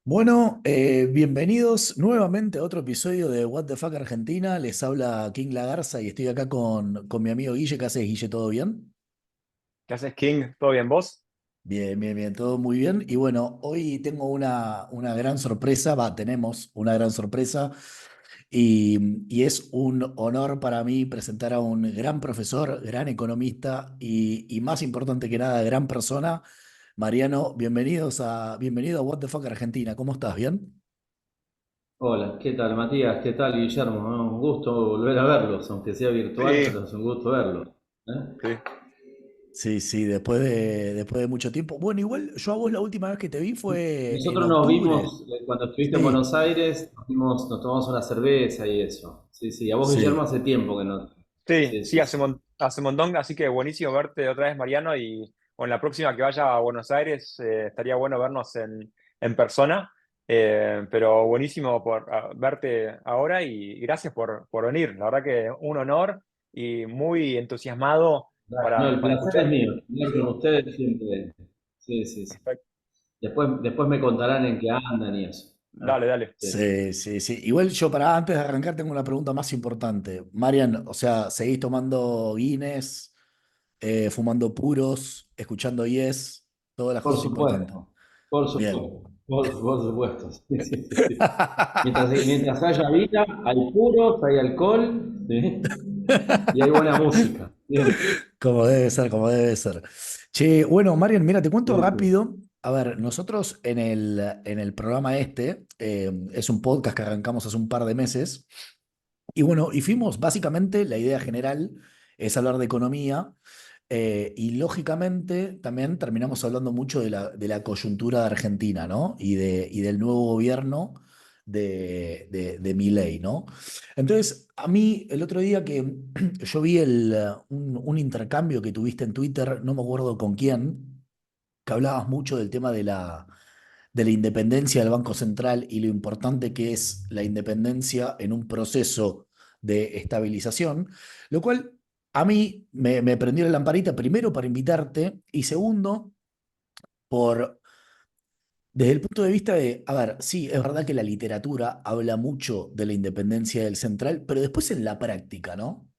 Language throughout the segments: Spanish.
Bueno, bienvenidos nuevamente a otro episodio de What the Fuck Argentina. Les habla King Lagarza y estoy acá con mi amigo Guille. ¿Qué haces, Guille? ¿Todo bien? ¿Qué haces, King? ¿Todo bien vos? Bien, bien, bien, todo muy bien. Y bueno, hoy tengo una gran sorpresa, tenemos una gran sorpresa y es un honor para mí presentar a un gran profesor, gran economista y más importante que nada, gran persona. Mariano, bienvenido a What the Fuck Argentina. ¿Cómo estás? ¿Bien? Hola, ¿qué tal Matías? ¿Qué tal Guillermo? Un gusto volver a verlos, aunque sea virtual, Sí, pero es un gusto verlos. ¿Eh? sí. Sí, sí, después de mucho tiempo. Bueno, igual yo a vos la última vez que te vi fue en Nosotros nos octubre. vimos cuando estuviste en Sí, Buenos Aires, nos tomamos una cerveza y eso. Sí, sí, a vos Guillermo sí. hace tiempo que no. Sí, Sí, sí, sí, sí. hace un montón, así que buenísimo verte otra vez, Mariano, y bueno, la próxima que vaya a Buenos Aires estaría bueno vernos en persona, pero buenísimo por verte ahora y gracias por venir, la verdad que un honor y muy entusiasmado Dale, no, el para placer es escuchar. mío, hablar con ustedes siempre. Sí, sí, sí. Perfecto. Después me contarán en qué andan y eso. Dale, dale. Sí, sí. Sí, sí, sí. Igual yo para antes de arrancar tengo una pregunta más importante. Marian, o sea, ¿seguís tomando Guinness, fumando puros, escuchando Yes, todas las Por cosas importantes? supuesto, por Bien. supuesto, por supuesto. Sí, sí, sí, sí. Mientras haya vida, hay puros, hay alcohol, ¿sí? Y hay buena música. Bien. Como debe ser, como debe ser. Che, bueno, Marian, mira, te cuento Sí, sí. rápido. A ver, nosotros en el programa este, es un podcast que arrancamos hace un par de meses, y bueno, y fuimos, básicamente, la idea general es hablar de economía, y lógicamente también terminamos hablando mucho de la coyuntura de Argentina, ¿no? Y del nuevo gobierno de Milei, ¿no? Entonces, a mí el otro día que yo vi un intercambio que tuviste en Twitter, no me acuerdo con quién, que hablabas mucho del tema de la independencia del Banco Central y lo importante que es la independencia en un proceso de estabilización, lo cual a mí me prendió la lamparita, primero para invitarte y segundo por, desde el punto de vista de, a ver, sí, es verdad que la literatura habla mucho de la independencia del central, pero después en la práctica, ¿no?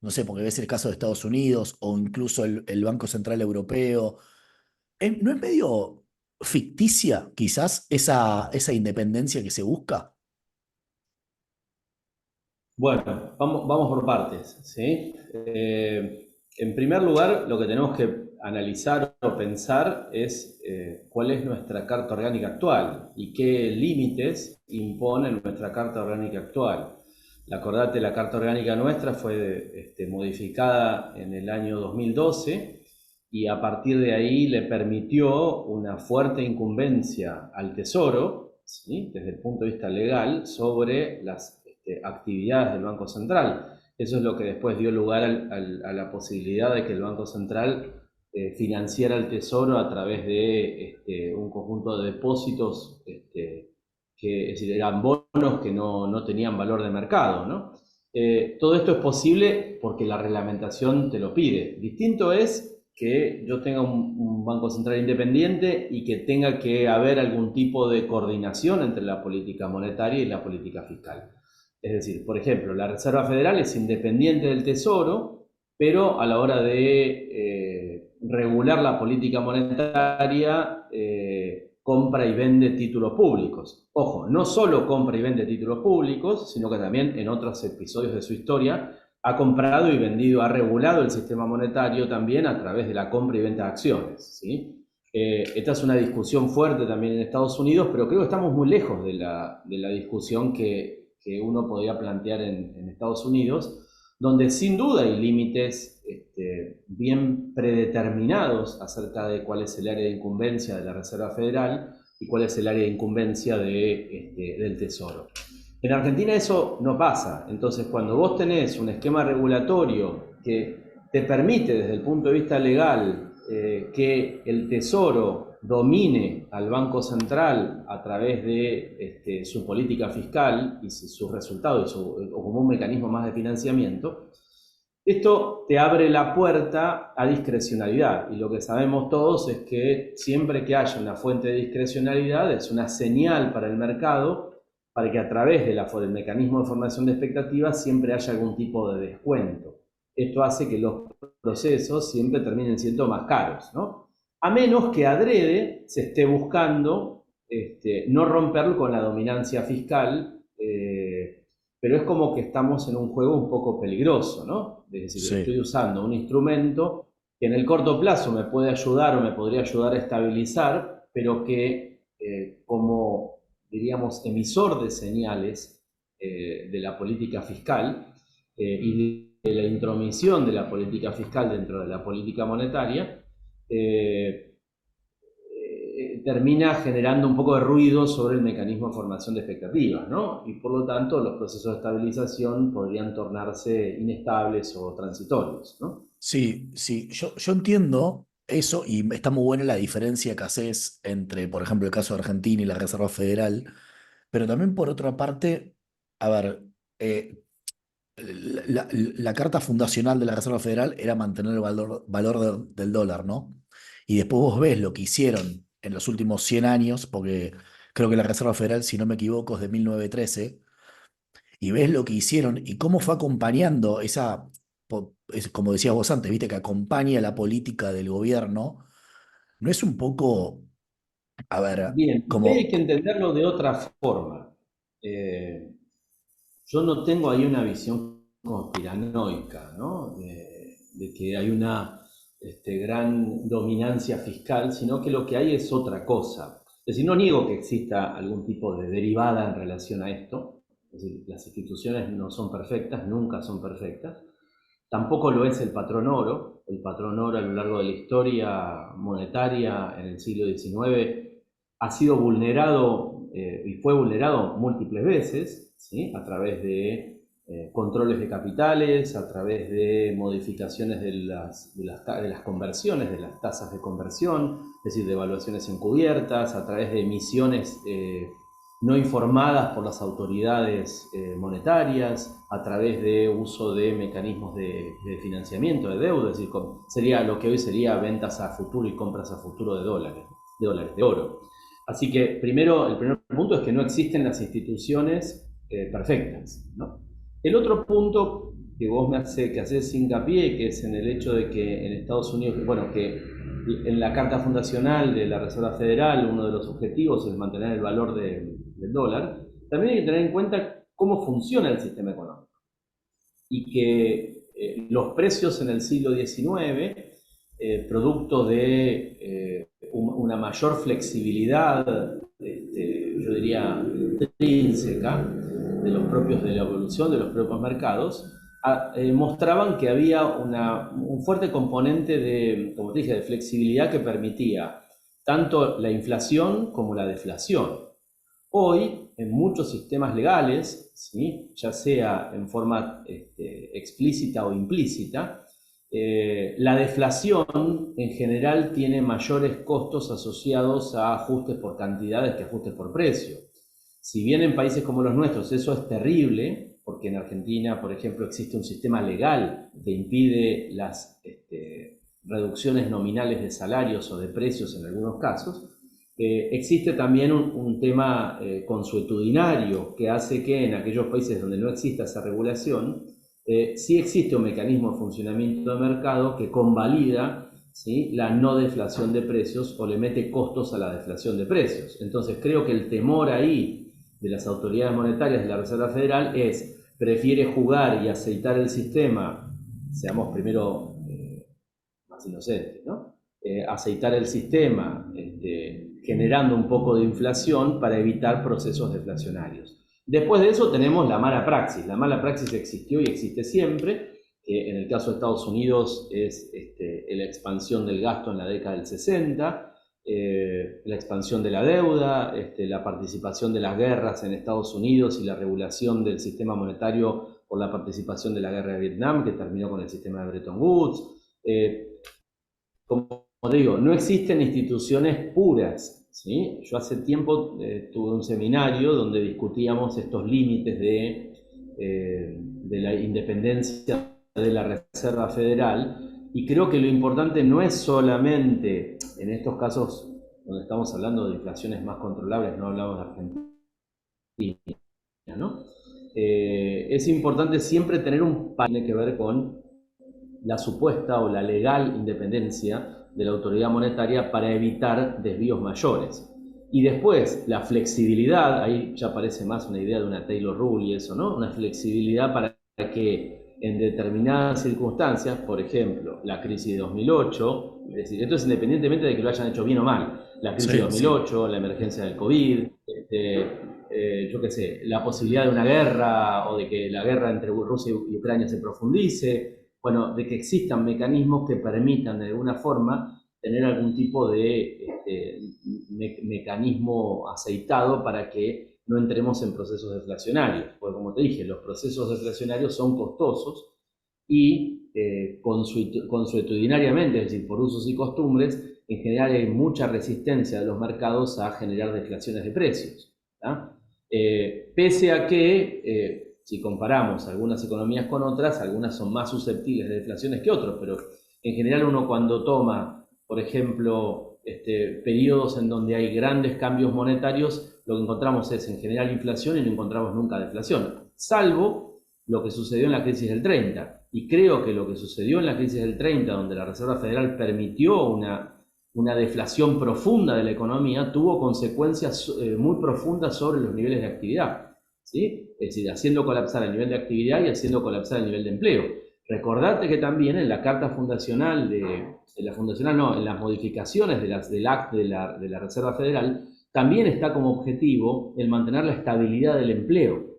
No sé, porque ves el caso de Estados Unidos o incluso el Banco Central Europeo. ¿No es medio ficticia quizás esa independencia que se busca? Bueno, vamos por partes, ¿sí? En primer lugar, lo que tenemos que analizar o pensar es cuál es nuestra Carta Orgánica actual y qué límites impone nuestra Carta Orgánica actual. Acordate, la Carta Orgánica nuestra fue modificada en el año 2012 y a partir de ahí le permitió una fuerte incumbencia al Tesoro, ¿sí? Desde el punto de vista legal, sobre las actividades del Banco Central. Eso es lo que después dio lugar a la posibilidad de que el Banco Central financiara el Tesoro a través de un conjunto de depósitos que, es decir, eran bonos que no tenían valor de mercado, ¿no? Todo esto es posible porque la reglamentación te lo pide. Distinto es que yo tenga un Banco Central independiente y que tenga que haber algún tipo de coordinación entre la política monetaria y la política fiscal. Es decir, por ejemplo, la Reserva Federal es independiente del Tesoro, pero a la hora de regular la política monetaria, compra y vende títulos públicos. Ojo, no solo compra y vende títulos públicos, sino que también en otros episodios de su historia ha comprado y vendido, ha regulado el sistema monetario también a través de la compra y venta de acciones, ¿sí? Esta es una discusión fuerte también en Estados Unidos, pero creo que estamos muy lejos de la discusión que uno podría plantear en Estados Unidos, donde sin duda hay límites bien predeterminados acerca de cuál es el área de incumbencia de la Reserva Federal y cuál es el área de incumbencia del Tesoro. En Argentina eso no pasa, entonces cuando vos tenés un esquema regulatorio que te permite desde el punto de vista legal que el Tesoro domine al Banco Central a través de su política fiscal y sus resultados o como un mecanismo más de financiamiento, Esto te abre la puerta a discrecionalidad, y lo que sabemos todos es que siempre que haya una fuente de discrecionalidad es una señal para el mercado para que a través del mecanismo de formación de expectativas siempre haya algún tipo de descuento. Esto hace que los procesos siempre terminen siendo más caros, ¿no? A menos que adrede se esté buscando no romperlo con la dominancia fiscal, pero es como que estamos en un juego un poco peligroso, ¿no? Es decir, Sí. estoy usando un instrumento que en el corto plazo me puede ayudar o me podría ayudar a estabilizar, pero que como, diríamos, emisor de señales de la política fiscal y de la intromisión de la política fiscal dentro de la política monetaria, termina generando un poco de ruido sobre el mecanismo de formación de expectativas, ¿no? Y por lo tanto los procesos de estabilización podrían tornarse inestables o transitorios, ¿no? Sí, sí, yo entiendo eso y está muy buena la diferencia que haces entre, por ejemplo, el caso de Argentina y la Reserva Federal, pero también por otra parte, a ver, eh, la carta fundacional de la Reserva Federal era mantener el del dólar, ¿no? Y después vos ves lo que hicieron en los últimos 100 años, porque creo que la Reserva Federal, si no me equivoco, es de 1913, y ves lo que hicieron y cómo fue acompañando como decías vos antes, viste, que acompaña la política del gobierno, no es un poco, a ver, Bien, y hay como, que entenderlo de otra forma. Eh, yo no tengo ahí una visión conspiranoica, ¿no? De que hay una gran dominancia fiscal, sino que lo que hay es otra cosa. Es decir, no niego que exista algún tipo de derivada en relación a esto. Es decir, las instituciones no son perfectas, nunca son perfectas. Tampoco lo es el patrón oro. El patrón oro a lo largo de la historia monetaria en el siglo XIX ha sido vulnerado y fue vulnerado múltiples veces, ¿sí? A través de controles de capitales, a través de modificaciones de las conversiones, de las tasas de conversión, es decir, de evaluaciones encubiertas, a través de emisiones no informadas por las autoridades monetarias, a través de uso de mecanismos de financiamiento de deuda, es decir, sería lo que hoy sería ventas a futuro y compras a futuro de dólares, de oro. Así que primero, el primer punto es que no existen las instituciones perfectas, ¿no? El otro punto que vos que haces hincapié, que es en el hecho de que en Estados Unidos, bueno, que en la Carta Fundacional de la Reserva Federal uno de los objetivos es mantener el valor del dólar, también hay que tener en cuenta cómo funciona el sistema económico y que los precios en el siglo XIX, producto de una mayor flexibilidad, yo diría, intrínseca de la evolución de los propios mercados, mostraban que había un fuerte componente de, como te dije, de flexibilidad que permitía tanto la inflación como la deflación. Hoy, en muchos sistemas legales, ¿sí? Ya sea en forma explícita o implícita, la deflación en general tiene mayores costos asociados a ajustes por cantidades que ajustes por precio. Si bien en países como los nuestros eso es terrible, porque en Argentina, por ejemplo, existe un sistema legal que impide las reducciones nominales de salarios o de precios en algunos casos, existe también un tema consuetudinario que hace que en aquellos países donde no exista esa regulación, sí existe un mecanismo de funcionamiento de mercado que convalida, ¿sí?, la no deflación de precios o le mete costos a la deflación de precios. Entonces creo que el temor ahí de las autoridades monetarias de la Reserva Federal prefiere jugar y aceitar el sistema, seamos primero más inocentes, ¿no? Aceitar el sistema generando un poco de inflación para evitar procesos deflacionarios. Después de eso tenemos la mala praxis. La mala praxis existió y existe siempre. En el caso de Estados Unidos es la expansión del gasto en la década del 60, la expansión de la deuda, la participación de las guerras en Estados Unidos y la regulación del sistema monetario por la participación de la guerra de Vietnam, que terminó con el sistema de Bretton Woods. Como te digo, no existen instituciones puras, ¿sí? Yo hace tiempo tuve un seminario donde discutíamos estos límites de la independencia de la Reserva Federal, y creo que lo importante no es solamente, en estos casos donde estamos hablando de inflaciones más controlables, no hablamos de Argentina, ¿no? Es importante siempre tener un panel que ver con la supuesta o la legal independencia de la autoridad monetaria para evitar desvíos mayores. Y después, la flexibilidad, ahí ya parece más una idea de una Taylor Rule y eso, ¿no? Una flexibilidad para que en determinadas circunstancias, por ejemplo, la crisis de 2008, es decir, esto es independientemente de que lo hayan hecho bien o mal, la crisis de 2008, la emergencia del COVID, yo qué sé, la posibilidad de una guerra o de que la guerra entre Rusia y Ucrania se profundice, bueno, de que existan mecanismos que permitan de alguna forma tener algún tipo de mecanismo aceitado para que no entremos en procesos deflacionarios. Porque como te dije, los procesos deflacionarios son costosos y consuetudinariamente, es decir, por usos y costumbres, en general hay mucha resistencia de los mercados a generar deflaciones de precios. Pese a que, si comparamos algunas economías con otras, algunas son más susceptibles de deflaciones que otras, pero en general uno cuando toma, por ejemplo, periodos en donde hay grandes cambios monetarios, lo que encontramos es en general inflación y no encontramos nunca deflación, salvo lo que sucedió en la crisis del 30. Y creo que lo que sucedió en la crisis del 30, donde la Reserva Federal permitió una deflación profunda de la economía, tuvo consecuencias muy profundas sobre los niveles de actividad, ¿sí? Es decir, haciendo colapsar el nivel de actividad y haciendo colapsar el nivel de empleo. Recordate que también en la carta fundacional, en las modificaciones del ACT de la Reserva Federal, también está como objetivo el mantener la estabilidad del empleo.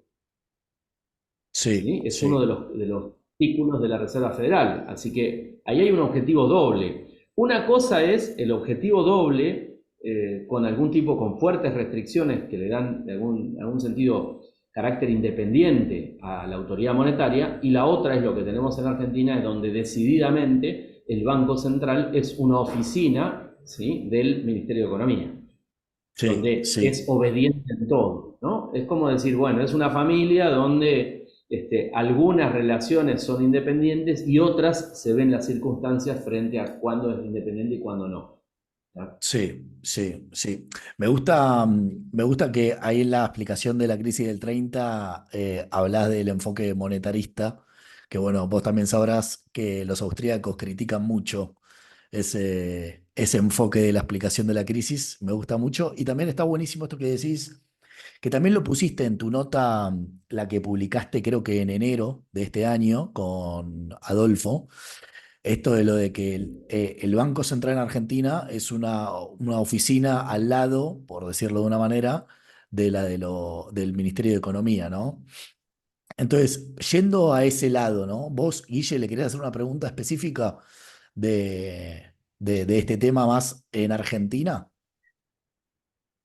¿Sí? Es uno de los títulos de la Reserva Federal. Así que ahí hay un objetivo doble. Una cosa es el objetivo doble con fuertes restricciones que le dan en algún sentido carácter independiente a la autoridad monetaria, y la otra es lo que tenemos en Argentina, donde decididamente el Banco Central es una oficina, ¿sí?, del Ministerio de Economía, donde es obediente en todo, ¿no? Es como decir, bueno, es una familia donde algunas relaciones son independientes y otras se ven las circunstancias frente a cuándo es independiente y cuándo no. Sí. Me gusta que ahí en la explicación de la crisis del 30 hablás del enfoque monetarista, que bueno, vos también sabrás que los austríacos critican mucho ese enfoque de la explicación de la crisis. Me gusta mucho. Y también está buenísimo esto que decís, que también lo pusiste en tu nota, la que publicaste creo que en enero de este año con Adolfo, esto de lo de que el Banco Central en Argentina es una oficina al lado, por decirlo de una manera, de del Ministerio de Economía, ¿no? Entonces, yendo a ese lado, ¿no? Vos, Guille, le querés hacer una pregunta específica de este tema más en Argentina.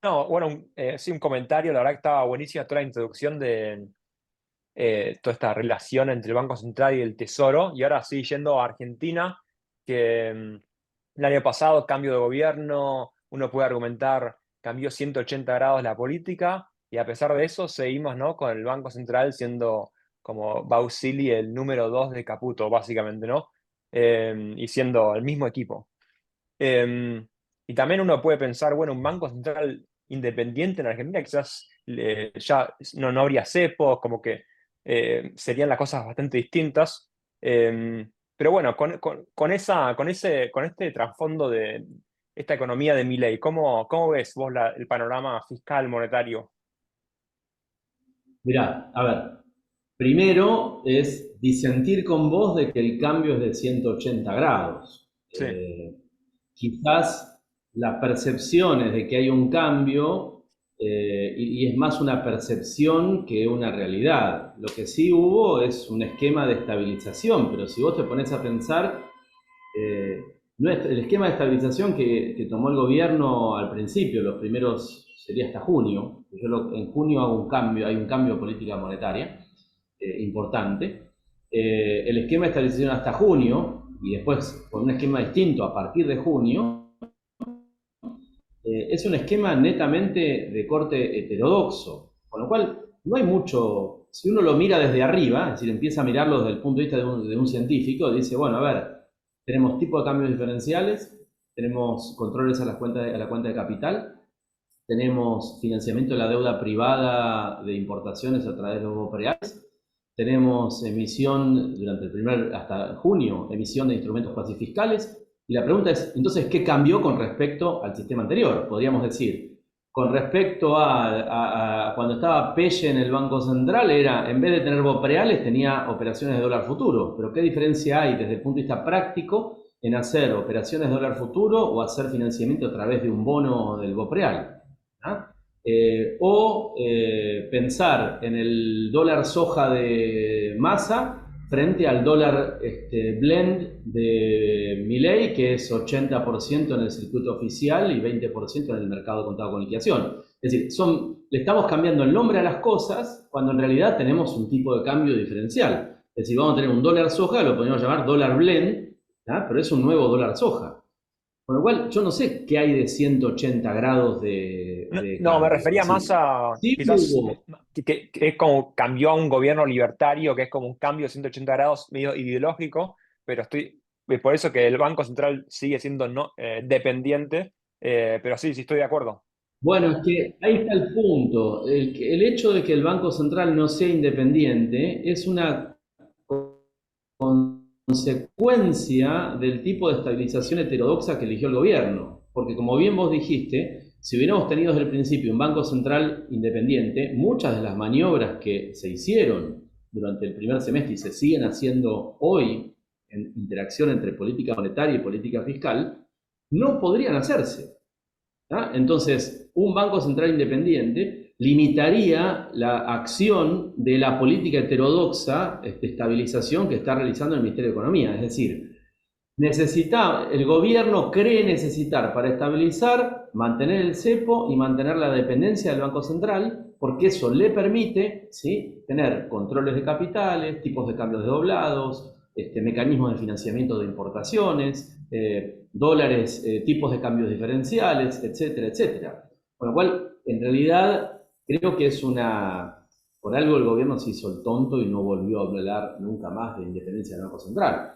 No, bueno, sí, un comentario, la verdad que estaba buenísima toda la introducción de toda esta relación entre el Banco Central y el Tesoro. Y ahora sí, yendo a Argentina, que el año pasado, cambio de gobierno, uno puede argumentar, cambió 180 grados la política, y a pesar de eso seguimos, ¿no?, con el Banco Central siendo como Bausili el número 2 de Caputo, básicamente, ¿no? Y siendo el mismo equipo. Y también uno puede pensar, bueno, un banco central independiente en Argentina quizás ya no habría cepos, como que serían las cosas bastante distintas. Pero bueno, con este trasfondo de esta economía de Milei, ¿cómo ves vos el panorama fiscal monetario? Mirá, a ver, primero es disentir con vos de que el cambio es de 180 grados. Sí, Quizás la percepción es de que hay un cambio y es más una percepción que una realidad. Lo que sí hubo es un esquema de estabilización, pero si vos te pones a pensar, el esquema de estabilización que tomó el gobierno al principio, los primeros sería hasta junio, en junio hay un cambio de política monetaria importante. El esquema de estabilización hasta junio, y después con un esquema distinto a partir de junio, es un esquema netamente de corte heterodoxo, con lo cual no hay mucho si uno lo mira desde arriba, es decir, empieza a mirarlo desde el punto de vista de un científico, dice, bueno, a ver, tenemos tipo de cambios diferenciales, tenemos controles a la cuenta de capital, tenemos financiamiento de la deuda privada de importaciones a través de los reales, tenemos emisión durante hasta junio, emisión de instrumentos fiscales, y la pregunta es, entonces, ¿qué cambió con respecto al sistema anterior? Podríamos decir, con respecto a cuando estaba Pelle en el Banco Central, era, en vez de tener bopreales, tenía operaciones de dólar futuro. Pero ¿qué diferencia hay desde el punto de vista práctico en hacer operaciones de dólar futuro o hacer financiamiento a través de un bono del bopreal? ¿Ah? Pensar en el dólar soja de Massa frente al dólar blend de Milei, que es 80% en el circuito oficial y 20% en el mercado de contado con liquidación. Es decir, le estamos cambiando el nombre a las cosas cuando en realidad tenemos un tipo de cambio diferencial. Es decir, vamos a tener un dólar soja, lo podemos llamar dólar blend, ¿tá? Pero es un nuevo dólar soja. Con lo cual, yo no sé qué hay de 180 grados de No, me cambio. refería más a Sí, quizás hubo. que es como cambió a un gobierno libertario, que es como un cambio de 180 grados medio ideológico, pero es por eso que el Banco Central sigue siendo dependiente, pero sí, estoy de acuerdo. Bueno, es que ahí está el punto. El hecho de que el Banco Central no sea independiente es una consecuencia del tipo de estabilización heterodoxa que eligió el gobierno. Porque como bien vos dijiste, si hubiéramos tenido desde el principio un Banco Central independiente, muchas de las maniobras que se hicieron durante el primer semestre y se siguen haciendo hoy en interacción entre política monetaria y política fiscal, no podrían hacerse. ¿Ah? Entonces, un Banco Central independiente limitaría la acción de la política heterodoxa de estabilización que está realizando el Ministerio de Economía. Es decir, el gobierno cree necesitar para estabilizar, mantener el cepo y mantener la dependencia del Banco Central, porque eso le permite, ¿sí?, tener controles de capitales, tipos de cambios doblados, mecanismos de financiamiento de importaciones, dólares, tipos de cambios diferenciales, etcétera, etcétera. Con lo cual, en realidad, creo que por algo el gobierno se hizo el tonto y no volvió a hablar nunca más de independencia del Banco Central,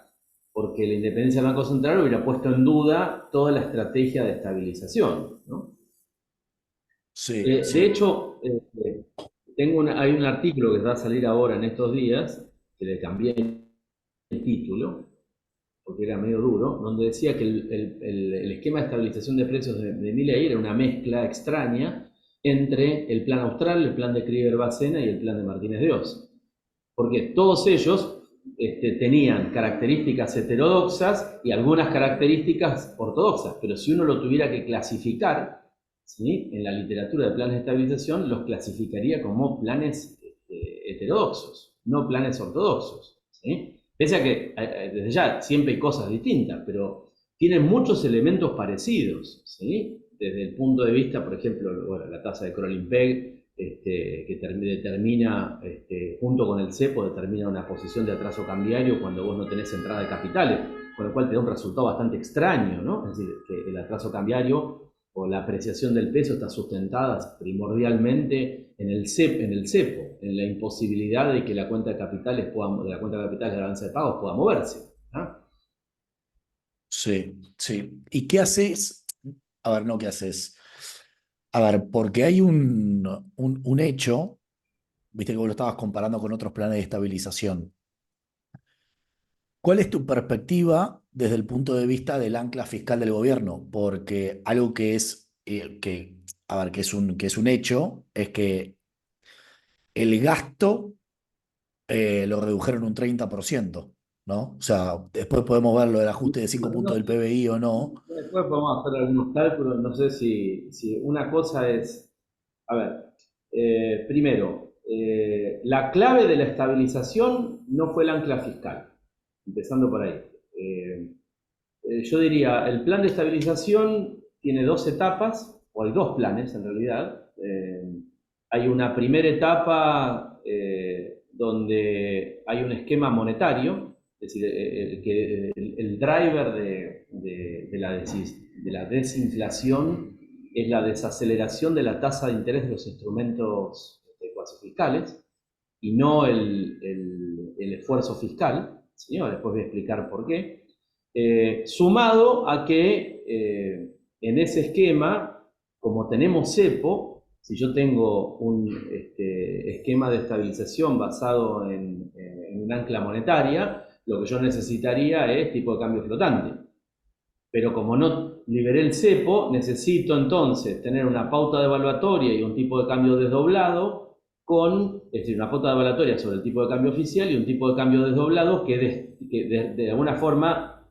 porque la independencia del Banco Central hubiera puesto en duda toda la estrategia de estabilización, ¿no? Sí, De sí. hecho, hay un artículo que va a salir ahora en estos días, que le cambié el título, porque era medio duro, donde decía que el esquema de estabilización de precios de Milei era una mezcla extraña entre el plan austral, el plan de Krieger-Bacena y el plan de Martínez de Oz. Porque todos ellos tenían características heterodoxas y algunas características ortodoxas, pero si uno lo tuviera que clasificar, ¿sí?, en la literatura de planes de estabilización, los clasificaría como planes heterodoxos, no planes ortodoxos, ¿sí? Pese a que desde ya siempre hay cosas distintas, pero tienen muchos elementos parecidos, ¿sí? Desde el punto de vista, por ejemplo, bueno, la tasa de Kroll-Pegg, que determina, junto con el cepo, determina una posición de atraso cambiario cuando vos no tenés entrada de capitales, con lo cual te da un resultado bastante extraño, ¿no? Es decir, que el atraso cambiario o la apreciación del peso está sustentada primordialmente en el cepo, en la imposibilidad de que la cuenta de capitales de la balanza de pagos pueda moverse, ¿no? Sí, sí. ¿Y qué haces? A ver, no, ¿qué haces? A ver, porque hay un hecho, viste que vos lo estabas comparando con otros planes de estabilización. ¿Cuál es tu perspectiva desde el punto de vista del ancla fiscal del gobierno? Porque algo que es, a ver, que es un hecho, es que el gasto lo redujeron un 30%, ¿no? O sea, después podemos ver lo del ajuste de 5 puntos No del sé, PBI o no. después podemos hacer algunos cálculos, no sé si una cosa es, a ver, primero, la clave de la estabilización no fue el ancla fiscal, empezando por ahí. Yo diría, el plan de estabilización tiene dos etapas, o hay dos planes en realidad. Hay una primera etapa donde hay un esquema monetario, es decir, el driver de la desinflación es la desaceleración de la tasa de interés de los instrumentos cuasi fiscales. y no el esfuerzo fiscal, ¿sí? Después voy a explicar por qué, sumado a que en ese esquema, como tenemos cepo, si yo tengo un esquema de estabilización basado en un ancla monetaria, lo que yo necesitaría es tipo de cambio flotante. Pero como no liberé el cepo, necesito entonces tener una pauta devaluatoria y un tipo de cambio desdoblado es decir, una pauta devaluatoria sobre el tipo de cambio oficial y un tipo de cambio desdoblado que de alguna forma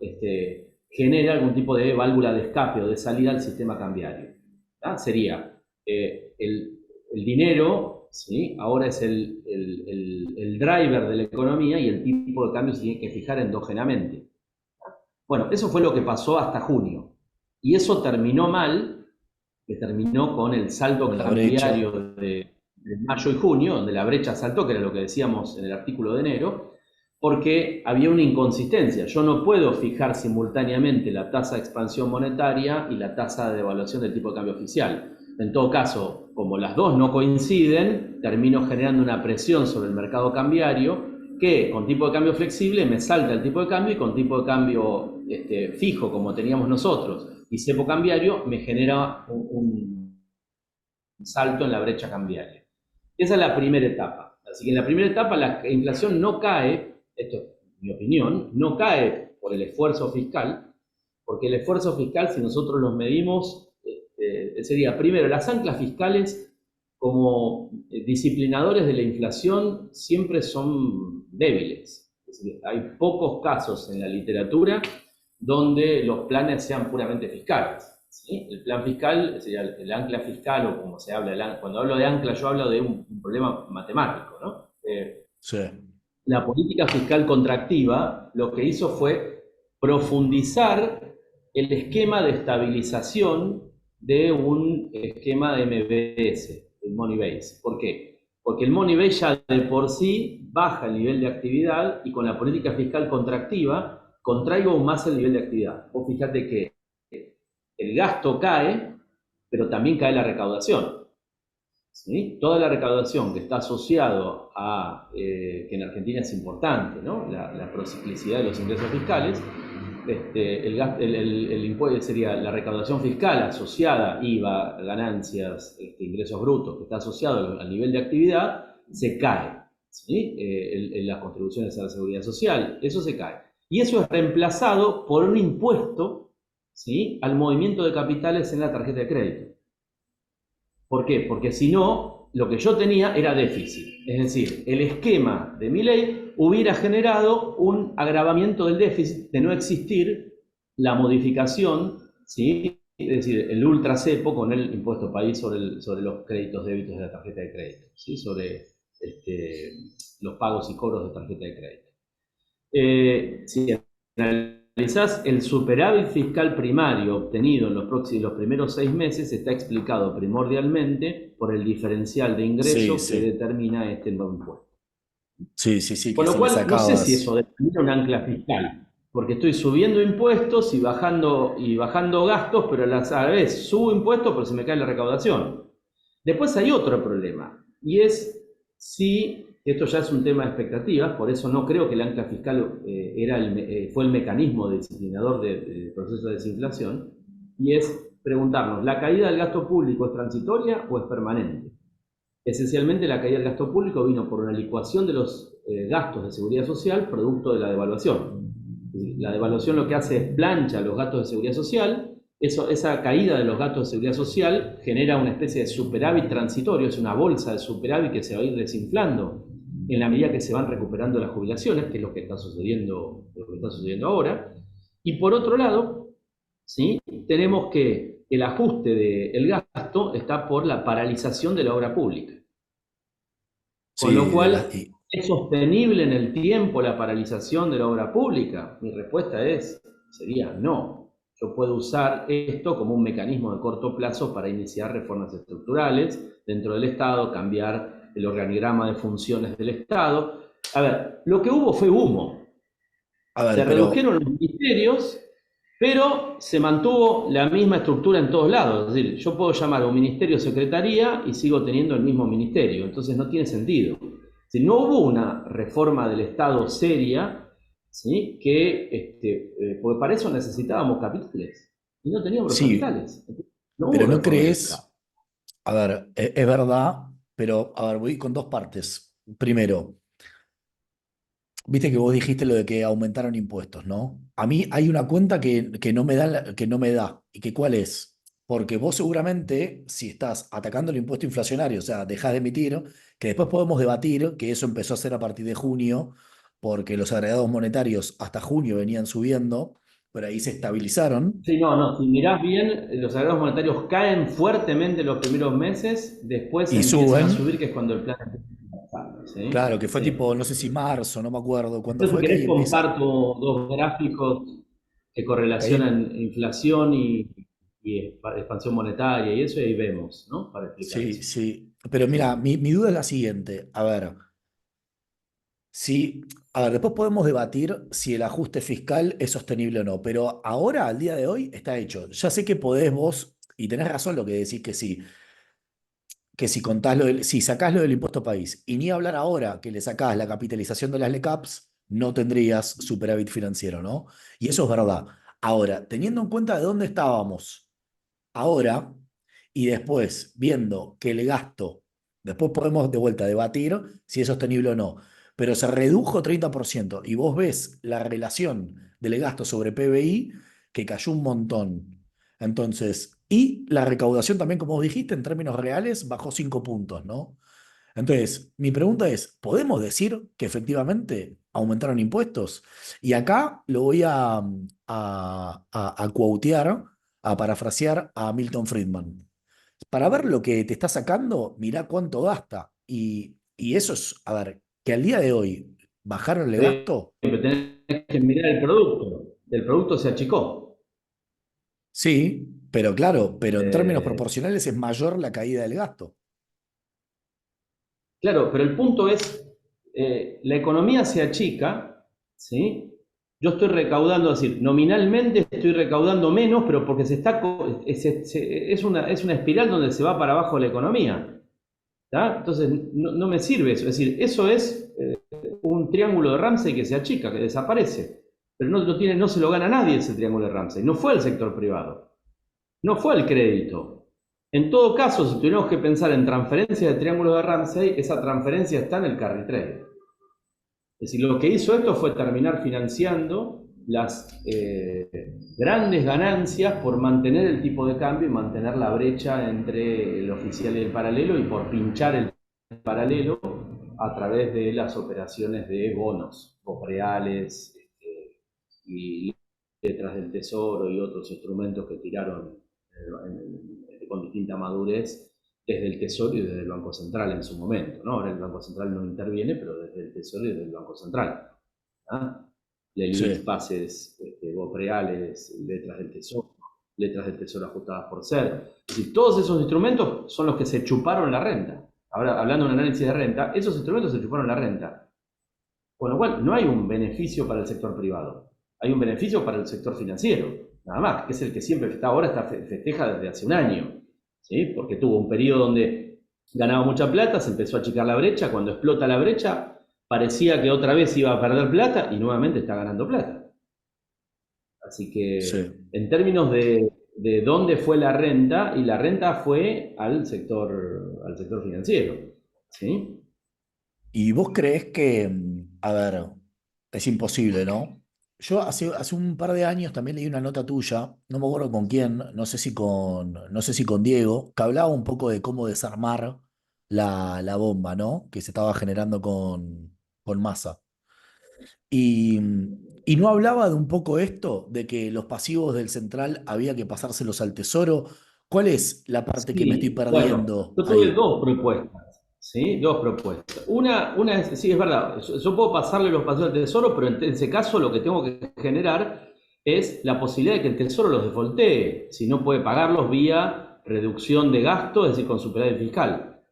genera algún tipo de válvula de escape o de salida al sistema cambiario. ¿Ah? Sería el dinero, ¿sí? Ahora es el driver de la economía y el tipo de cambio se tiene que fijar endógenamente. Bueno, eso fue lo que pasó hasta junio. Y eso terminó mal, que terminó con el salto cambiario de mayo y junio, donde la brecha saltó, que era lo que decíamos en el artículo de enero, porque había una inconsistencia. Yo no puedo fijar simultáneamente la tasa de expansión monetaria y la tasa de devaluación del tipo de cambio oficial. En todo caso, como las dos no coinciden, termino generando una presión sobre el mercado cambiario que con tipo de cambio flexible me salta el tipo de cambio y con tipo de cambio fijo, como teníamos nosotros, y cepo cambiario, me genera un salto en la brecha cambiaria. Esa es la primera etapa. Así que en la primera etapa la inflación no cae, esto es mi opinión, no cae por el esfuerzo fiscal, porque el esfuerzo fiscal, si nosotros los medimos, sería primero las anclas fiscales como disciplinadores de la inflación siempre son débiles. Es decir, hay pocos casos en la literatura donde los planes sean puramente fiscales, ¿sí? El plan fiscal sería el ancla fiscal, o como se habla, cuando hablo de ancla yo hablo de un problema matemático, ¿no? Sí. La política fiscal contractiva lo que hizo fue profundizar el esquema de estabilización de un esquema de MBS, el Money Base. ¿Por qué? Porque el Money Base ya de por sí baja el nivel de actividad y con la política fiscal contractiva contraigo aún más el nivel de actividad. Vos fíjate que el gasto cae, pero también cae la recaudación. ¿Sí? Toda la recaudación que está asociado a, que en Argentina es importante, ¿no? La prociclicidad de los ingresos fiscales, el impuesto sería la recaudación fiscal asociada, IVA, ganancias, ingresos brutos, que está asociado al nivel de actividad, se cae, ¿sí? Las contribuciones a la seguridad social, eso se cae. Y eso es reemplazado por un impuesto, ¿sí?, al movimiento de capitales en la tarjeta de crédito. ¿Por qué? Porque si no, lo que yo tenía era déficit. Es decir, el esquema de Milei hubiera generado un agravamiento del déficit de no existir la modificación, ¿sí?, es decir, el ultra cepo con el impuesto país sobre los créditos débitos de la tarjeta de crédito, ¿sí?, sobre los pagos y cobros de tarjeta de crédito. Si analizás el superávit fiscal primario obtenido en los primeros 6 meses, está explicado primordialmente por el diferencial de ingresos que determina este nuevo impuesto. Sí. Con lo cual, no sé si eso determina un ancla fiscal, porque estoy subiendo impuestos y bajando gastos, pero a la vez subo impuestos, pero se me cae la recaudación. Después hay otro problema, y es si esto ya es un tema de expectativas, por eso no creo que el ancla fiscal fue el mecanismo disciplinador del proceso de desinflación, y es preguntarnos, ¿la caída del gasto público es transitoria o es permanente? Esencialmente la caída del gasto público vino por una licuación de los gastos de seguridad social producto de la devaluación. La devaluación lo que hace es plancha los gastos de seguridad social. Esa caída de los gastos de seguridad social genera una especie de superávit transitorio, es una bolsa de superávit que se va a ir desinflando en la medida que se van recuperando las jubilaciones, que es lo que está sucediendo ahora. Y por otro lado, ¿sí?, tenemos que el ajuste del gasto está por la paralización de la obra pública. Con lo cual, ¿es sostenible en el tiempo la paralización de la obra pública? Mi respuesta sería no. Yo puedo usar esto como un mecanismo de corto plazo para iniciar reformas estructurales dentro del Estado, cambiar el organigrama de funciones del Estado. A ver, lo que hubo fue humo. Se redujeron los ministerios, pero se mantuvo la misma estructura en todos lados. Es decir, yo puedo llamar a un ministerio secretaría y sigo teniendo el mismo ministerio, entonces no tiene sentido. Si no hubo una reforma del Estado seria, ¿sí? Porque para eso necesitábamos capitales, y no teníamos los Sí, capitales. No hubo pero ¿no reforma del Estado. crees? A ver, es verdad, pero a ver, voy con dos partes. Primero, viste que vos dijiste lo de que aumentaron impuestos, ¿no? A mí hay una cuenta que no me da, que no me da. ¿Y que cuál es? Porque vos seguramente, si estás atacando el impuesto inflacionario, o sea, dejás de emitir, que después podemos debatir, que eso empezó a ser a partir de junio, porque los agregados monetarios hasta junio venían subiendo, pero ahí se estabilizaron Sí, no, si mirás bien, los agregados monetarios caen fuertemente los primeros meses, después y empiezan a suben. subir, que es cuando el plan empieza a pasar, ¿sí? Claro, que fue Sí. tipo, no sé si marzo, no me acuerdo cuándo Yo, si fue, que ahí querés, empieza. comparto dos gráficos que Que ahí, correlacionan inflación y expansión monetaria y eso, y ahí vemos, ¿no? Para explicar sí, eso. sí. Pero ¿Sí? mira, mi duda es la siguiente. A ver, si, a ver, después podemos debatir si el ajuste fiscal es sostenible o no, pero ahora, al día de hoy, está hecho. Ya sé que podés vos, y tenés razón lo que decís que si contás si sacás lo del impuesto país, y ni hablar ahora que le sacás la capitalización de las LECAPs, no tendrías superávit financiero, ¿no? Y eso es verdad. Ahora, teniendo en cuenta de dónde estábamos ahora y después viendo que el gasto, después podemos de vuelta debatir si es sostenible o no, pero se redujo 30% y vos ves la relación del gasto sobre PBI que cayó un montón. Entonces, y la recaudación también, como vos dijiste, en términos reales bajó 5 puntos, ¿no? Entonces, mi pregunta es, ¿podemos decir que efectivamente aumentaron impuestos? Y acá lo voy a quotear, a parafrasear a Milton Friedman. Para ver lo que te está sacando, mirá cuánto gasta. Y eso es, a ver, que al día de hoy bajaron el Sí, gasto, pero tenés que mirar el producto se achicó. sí, pero claro, pero en términos Eh, proporcionales es mayor la caída del gasto. claro, pero el punto es, la economía se achica, ¿sí? Yo estoy recaudando, es decir, nominalmente estoy recaudando menos, pero porque es una espiral donde se va para abajo la economía. ¿Tá? Entonces, no me sirve eso. Es decir, eso es un triángulo de Ramsey que se achica, que desaparece. Pero no se lo gana nadie ese triángulo de Ramsey. No fue el sector privado. No fue el crédito. En todo caso, si tuviéramos que pensar en transferencia de triángulo de Ramsey, esa transferencia está en el carry trade. Es decir, lo que hizo esto fue terminar financiando las grandes ganancias por mantener el tipo de cambio y mantener la brecha entre el oficial y el paralelo y por pinchar el paralelo a través de las operaciones de bonos, reales y letras del tesoro y otros instrumentos que tiraron con distinta madurez desde el Tesoro y desde el Banco Central en su momento, ¿no? Ahora el Banco Central no interviene, pero desde el Tesoro y desde el Banco Central. ¿Ah? LELIX, Sí. pases, reales, letras del tesoro ajustadas por ser. Es decir, todos esos instrumentos son los que se chuparon la renta. Ahora, hablando de un análisis de renta, esos instrumentos se chuparon la renta. Con lo cual, no hay un beneficio para el sector privado. Hay un beneficio para el sector financiero, nada más, que es el que siempre festeja desde hace un año. ¿Sí? Porque tuvo un periodo donde ganaba mucha plata, se empezó a achicar la brecha, cuando explota la brecha, parecía que otra vez iba a perder plata y nuevamente está ganando plata. Así Sí. que en términos de dónde fue la renta, y la renta fue al sector financiero. ¿Sí? ¿Y vos creés que, a ver, es imposible, ¿no? Yo hace un par de años también leí una nota tuya, no me acuerdo con quién, no sé si con Diego, que hablaba un poco de cómo desarmar la bomba, ¿no? Que se estaba generando con Massa. Y, y no hablaba de un poco esto, de que los pasivos del central había que pasárselos al tesoro. ¿Cuál es la parte que me estoy Sí, bueno, perdiendo yo tuve ahí? dos propuestas, ¿sí? Dos propuestas. Una es, sí, es verdad, yo puedo pasarle los pasos al tesoro, pero en ese caso lo que tengo que generar es la posibilidad de que el tesoro los defoltee, si no puede pagarlos vía reducción de gasto, es decir, con superávit fiscal.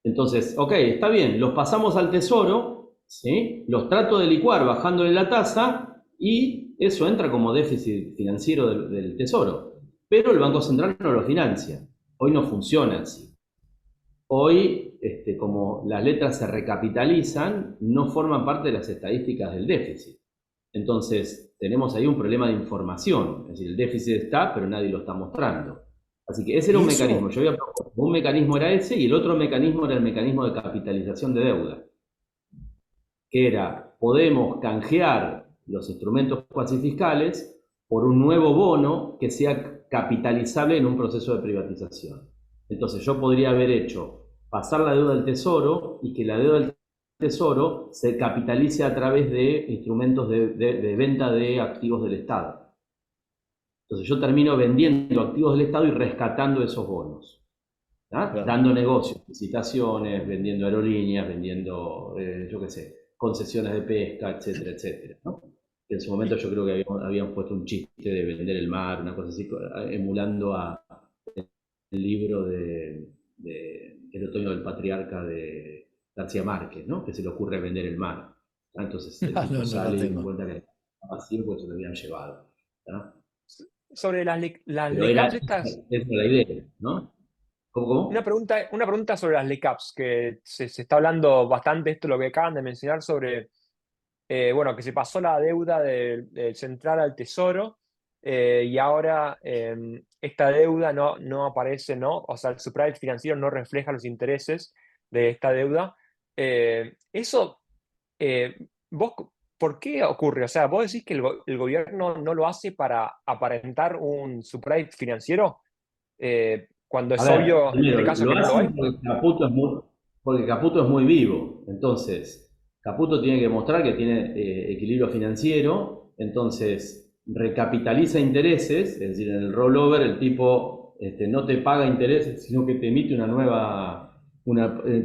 Entonces, ok, está bien, los pasamos al tesoro, ¿sí? Los trato de licuar bajándole la tasa y eso entra como déficit financiero del tesoro. Pero el Banco Central no lo financia. Hoy no funciona así. hoy, como las letras se recapitalizan, no forman parte de las estadísticas del déficit. Entonces, tenemos ahí un problema de información. Es decir, el déficit está, pero nadie lo está mostrando. Así que ese era Y un eso, mecanismo. Yo había propuesto un mecanismo era ese y el otro mecanismo era el mecanismo de capitalización de deuda, que era, podemos canjear los instrumentos cuasi fiscales por un nuevo bono que sea capitalizable en un proceso de privatización. Entonces yo podría haber hecho pasar la deuda del Tesoro y que la deuda del Tesoro se capitalice a través de instrumentos de venta de activos del Estado. Entonces yo termino vendiendo activos del Estado y rescatando esos bonos, claro. dando negocios, licitaciones, vendiendo aerolíneas, vendiendo, yo qué sé, concesiones de pesca, etcétera, etcétera, ¿no? En su momento yo creo que habían puesto un chiste de vender el mar, una cosa así, emulando a el libro de El otoño del patriarca de García Márquez, ¿no? Que se le ocurre vender el mar. Entonces el tipo No, no la sale y tengo. encuentra que estaba vacío porque se lo habían llevado, ¿no? Sobre las Pero LECAPs era estas, la idea, ¿no? ¿Cómo? una pregunta sobre las LECAPs, que se está hablando bastante, esto lo que acaban de mencionar sobre, bueno, que se pasó la deuda del central al tesoro, y ahora esta deuda no aparece, ¿no? O sea, el superávit financiero no refleja los intereses de esta deuda. Eso, vos, ¿por qué ocurre? O sea, vos decís que el gobierno no lo hace para aparentar un superávit financiero, cuando A es ver, obvio en este primero, caso lo que no lo hay. hacen porque Caputo es muy vivo. Entonces, Caputo tiene que mostrar que tiene equilibrio financiero, entonces recapitaliza intereses, es decir, en el rollover el tipo no te paga intereses, sino que te emite una nueva,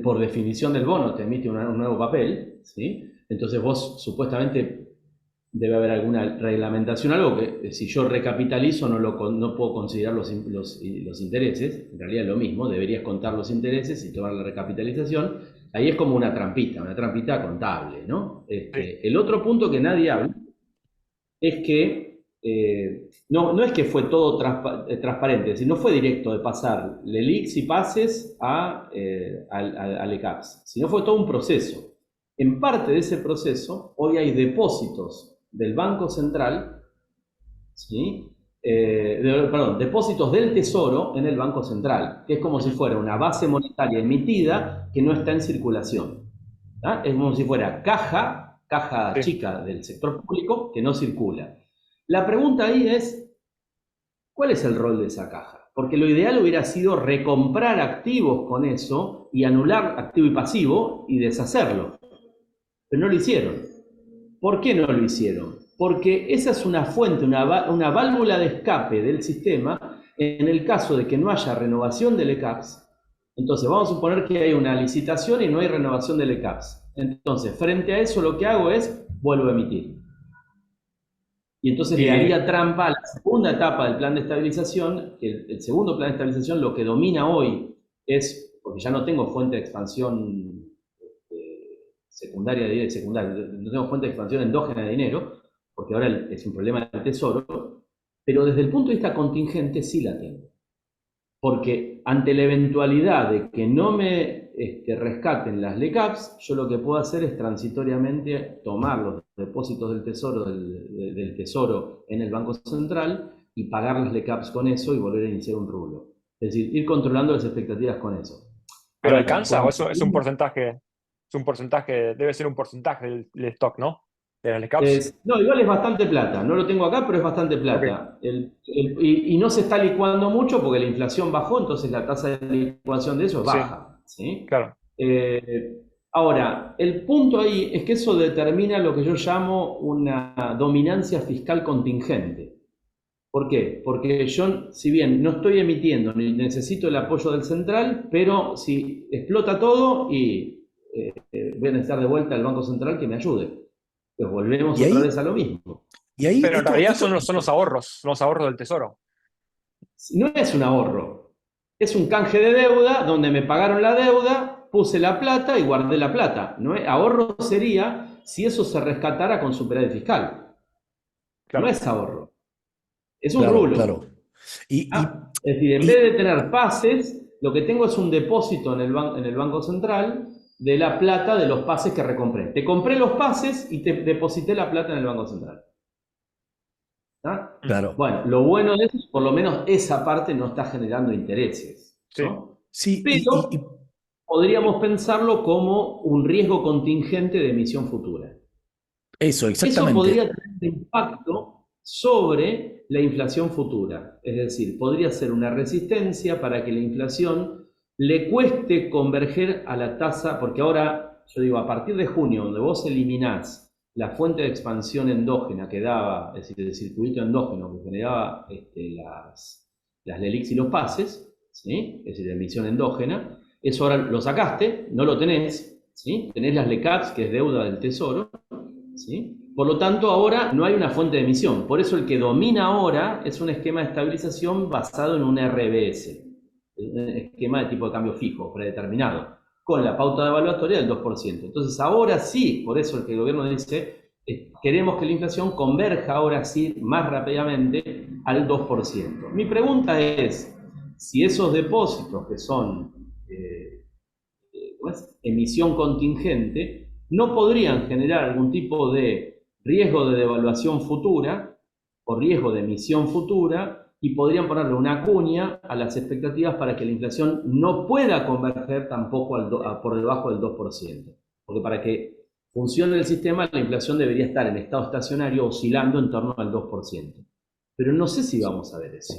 por definición del bono, te emite un nuevo papel, ¿sí? Entonces vos supuestamente debe haber alguna reglamentación, algo que si yo recapitalizo no puedo considerar los intereses, en realidad es lo mismo, deberías contar los intereses y tomar la recapitalización, ahí es como una trampita contable, ¿no? Sí. El otro punto que nadie habla es que no es que fue todo transparente, sino fue directo de pasar LELIQs y pases al ECAPS, sino fue todo un proceso. En parte de ese proceso, hoy hay depósitos del Banco Central, ¿sí? Perdón, depósitos del Tesoro en el Banco Central, que es como si Ujú. fuera una base monetaria emitida que no está en circulación. ¿Ah? Es como si fuera caja Sí. chica del sector público que no circula. La pregunta ahí es, ¿cuál es el rol de esa caja? Porque lo ideal hubiera sido recomprar activos con eso y anular activo y pasivo y deshacerlo. Pero no lo hicieron. ¿Por qué no lo hicieron? Porque esa es una fuente, una válvula de escape del sistema en el caso de que no haya renovación del ECAPS. Entonces, vamos a suponer que hay una licitación y no hay renovación del ECAPS. Entonces, frente a eso, lo que hago es vuelvo a emitir. Y entonces le Y haría trampa a la segunda etapa del plan de estabilización, que el segundo plan de estabilización lo que domina hoy es, porque ya no tengo fuente de expansión secundaria, no tengo fuente de expansión endógena de dinero, porque ahora es un problema del tesoro, pero desde el punto de vista contingente sí la tengo. Porque ante la eventualidad de que no me rescaten las LECAPs, yo lo que puedo hacer es transitoriamente tomar los depósitos del tesoro, del tesoro en el Banco Central y pagar las LECAPs con eso y volver a iniciar un rublo. Es decir, ir controlando las expectativas con eso. pero Ahora, alcanza, o eso es un porcentaje, debe ser un porcentaje del stock, ¿no? De las LECAPs. No, igual es bastante plata. No lo tengo acá, pero es bastante Ok, plata. Y no se está licuando mucho porque la inflación bajó, entonces la tasa de licuación de eso es sí, baja, ¿sí? claro. Ahora, el punto ahí es que eso determina lo que yo llamo una dominancia fiscal contingente. ¿Por qué? Porque yo, si bien no estoy emitiendo ni necesito el apoyo del central, pero si explota todo y voy a necesitar de vuelta al Banco Central que me ayude. Pues volvemos Y otra ahí, vez a lo mismo. y ahí Pero en realidad son los ahorros del tesoro. No es un ahorro, es un canje de deuda donde me pagaron la deuda, puse la plata y guardé la plata. ¿No es? Ahorro sería si eso se rescatara con superávit fiscal. No Claro. es ahorro, es un claro, rulo. claro. Y, y, Es decir, en vez y de tener pases, lo que tengo es un depósito en el Banco Central de la plata de los pases que recompré. Te compré los pases y te deposité la plata en el Banco Central. ¿Ah? Claro. Bueno, lo bueno de eso es por lo menos esa parte no está generando intereses, ¿no? Sí, Pero podríamos pensarlo como un riesgo contingente de emisión futura. eso, Eso podría exactamente. tener impacto sobre la inflación futura. Es decir, podría ser una resistencia para que la inflación le cueste converger a la tasa, porque ahora, yo digo, a partir de junio, donde vos eliminás la fuente de expansión endógena que daba, es decir, el circuito endógeno que generaba las LELIQs y los pases, ¿sí? Es decir, la emisión endógena, eso ahora lo sacaste, no lo tenés, ¿sí? Tenés las LECAPs, que es deuda del Tesoro, ¿sí? Por lo tanto, ahora no hay una fuente de emisión. Por eso el que domina ahora es un esquema de estabilización basado en un RBS, un esquema de tipo de cambio fijo, predeterminado, con la pauta evaluatoria del 2%. Entonces, ahora sí, por eso el que el gobierno dice, queremos que la inflación converja ahora sí más rápidamente al 2%. Mi pregunta es, si esos depósitos que son emisión contingente, no podrían generar algún tipo de riesgo de devaluación futura o riesgo de emisión futura y podrían ponerle una cuña a las expectativas para que la inflación no pueda converger tampoco por debajo del 2%. Porque para que funcione el sistema, la inflación debería estar en estado estacionario oscilando en torno al 2%. Pero no sé si vamos a ver eso.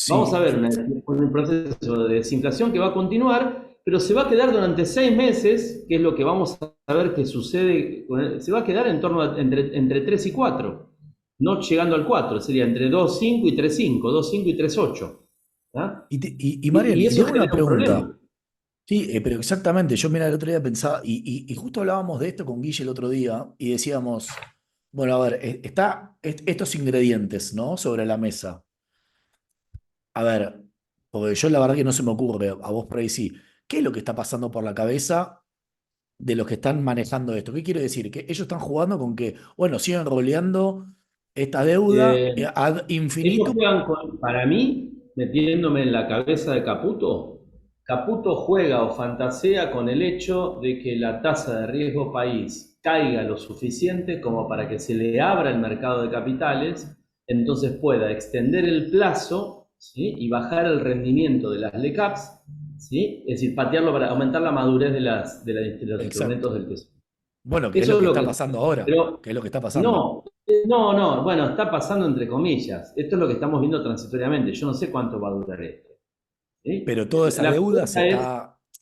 Vamos a Sí, ver un proceso de desinflación que va a continuar, pero se va a quedar durante 6 meses, que es lo que vamos a ver que sucede, se va a quedar en torno a entre 3 y 4, no llegando al 4, sería entre 2,5 y 3,5, 2,5 y 3,8. ¿Ah? Mariel, Y y te eso hago una genera un pregunta. problema. Sí, pero exactamente, yo mira el otro día pensaba, y justo hablábamos de esto con Guille el otro día, y decíamos, bueno, a ver, está estos ingredientes, ¿no? Sobre la mesa. A ver, porque yo la verdad que no se me ocurre, a vos por ahí sí. ¿Qué es lo que está pasando por la cabeza de los que están manejando esto? ¿Qué quiere decir? Que ellos están jugando con que, bueno, siguen roleando esta deuda Eh, ad Ellos infinito. juegan para mí, metiéndome en la cabeza de Caputo, Caputo juega o fantasea con el hecho de que la tasa de riesgo país caiga lo suficiente como para que se le abra el mercado de capitales, entonces pueda extender el plazo, ¿sí? Y bajar el rendimiento de las LECAPs, ¿sí? Es decir, patearlo para aumentar la madurez de los instrumentos Exacto. del Tesoro. Bueno, que es lo Eso es que lo está que... pasando ahora. Pero Que es lo que está pasando. no, no, bueno, está pasando entre comillas. Esto es lo que estamos viendo transitoriamente. Yo no sé cuánto va a durar esto. ¿Sí? Pero toda esa La deuda pregunta es,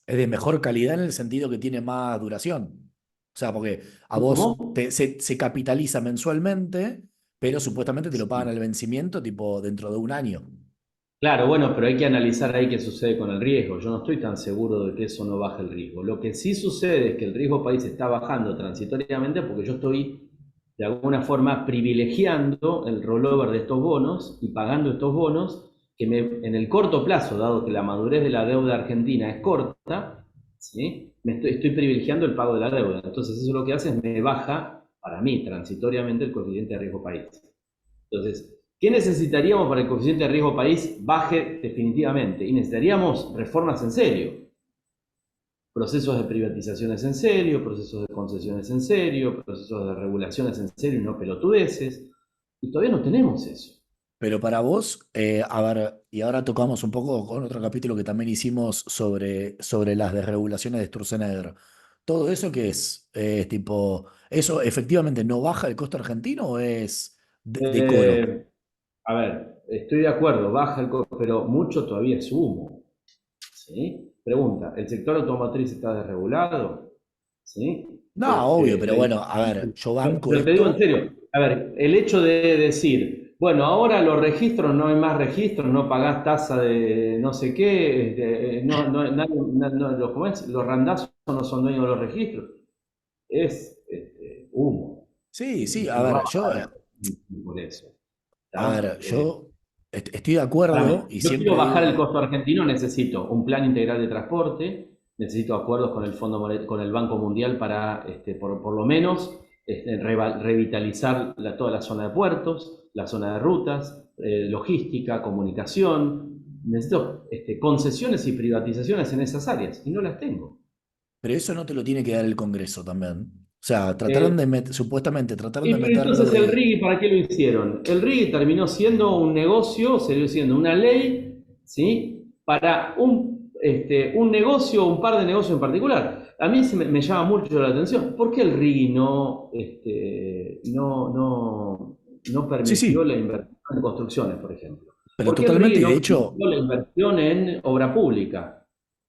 es de mejor calidad en el sentido que tiene más duración. O sea, porque a vos ¿cómo? se capitaliza mensualmente, pero supuestamente te lo pagan Sí. al vencimiento tipo dentro de un año. Claro, bueno, pero hay que analizar ahí qué sucede con el riesgo. Yo no estoy tan seguro de que eso no baje el riesgo. Lo que sí sucede es que el riesgo país está bajando transitoriamente porque yo estoy de alguna forma privilegiando el rollover de estos bonos y pagando estos bonos que en el corto plazo, dado que la madurez de la deuda argentina es corta, ¿sí? Estoy privilegiando el pago de la deuda. Entonces eso lo que hace es me baja, para mí, transitoriamente el coeficiente de riesgo país. Entonces, ¿qué necesitaríamos para que el coeficiente de riesgo país baje definitivamente? Y necesitaríamos reformas en serio, procesos de privatizaciones en serio, procesos de concesiones en serio, procesos de regulaciones en serio y no pelotudeces. Y todavía no tenemos eso. Pero para vos, a ver, y ahora tocamos un poco con otro capítulo que también hicimos sobre las desregulaciones de Sturzenegger. ¿Todo eso qué es? Tipo, ¿eso efectivamente no baja el costo argentino o es decoro? Eh, a ver, estoy de acuerdo, baja el costo, pero mucho todavía es humo. ¿Sí? Pregunta, ¿el sector automotriz está desregulado? ¿Sí? No, obvio, pero bueno, a ver, yo banco Pero te digo en esto. serio, a ver, el hecho de decir, bueno, ahora los registros, no hay más registros, no pagás tasa de no sé qué, ¿cómo es? Los randazos no son dueños de los registros, es humo. Sí, sí, Y a no va ver, a bajar por eso. a ¿Está? ver, yo estoy de Para mí, acuerdo y yo quiero siempre bajar el digo, costo argentino, necesito un plan integral de transporte, necesito acuerdos con el con el Banco Mundial para, por lo menos, revitalizar toda la zona de puertos, la zona de rutas, logística, comunicación. necesito concesiones y privatizaciones en esas áreas, y no las tengo. Pero eso no te lo tiene que dar el Congreso también. O sea, Eh, supuestamente trataron y de pero meterlo entonces el de... RIGI, ¿para qué lo hicieron? El RIGI terminó siendo un negocio, salió siendo una ley, ¿sí? Para un negocio, un par de negocios en particular. A mí me llama mucho la atención. ¿Por qué el RIGI no Sí, permitió sí, la inversión en construcciones, por ejemplo? pero ¿Por qué el RIGI totalmente, y de no hecho, permitió la inversión en obra pública?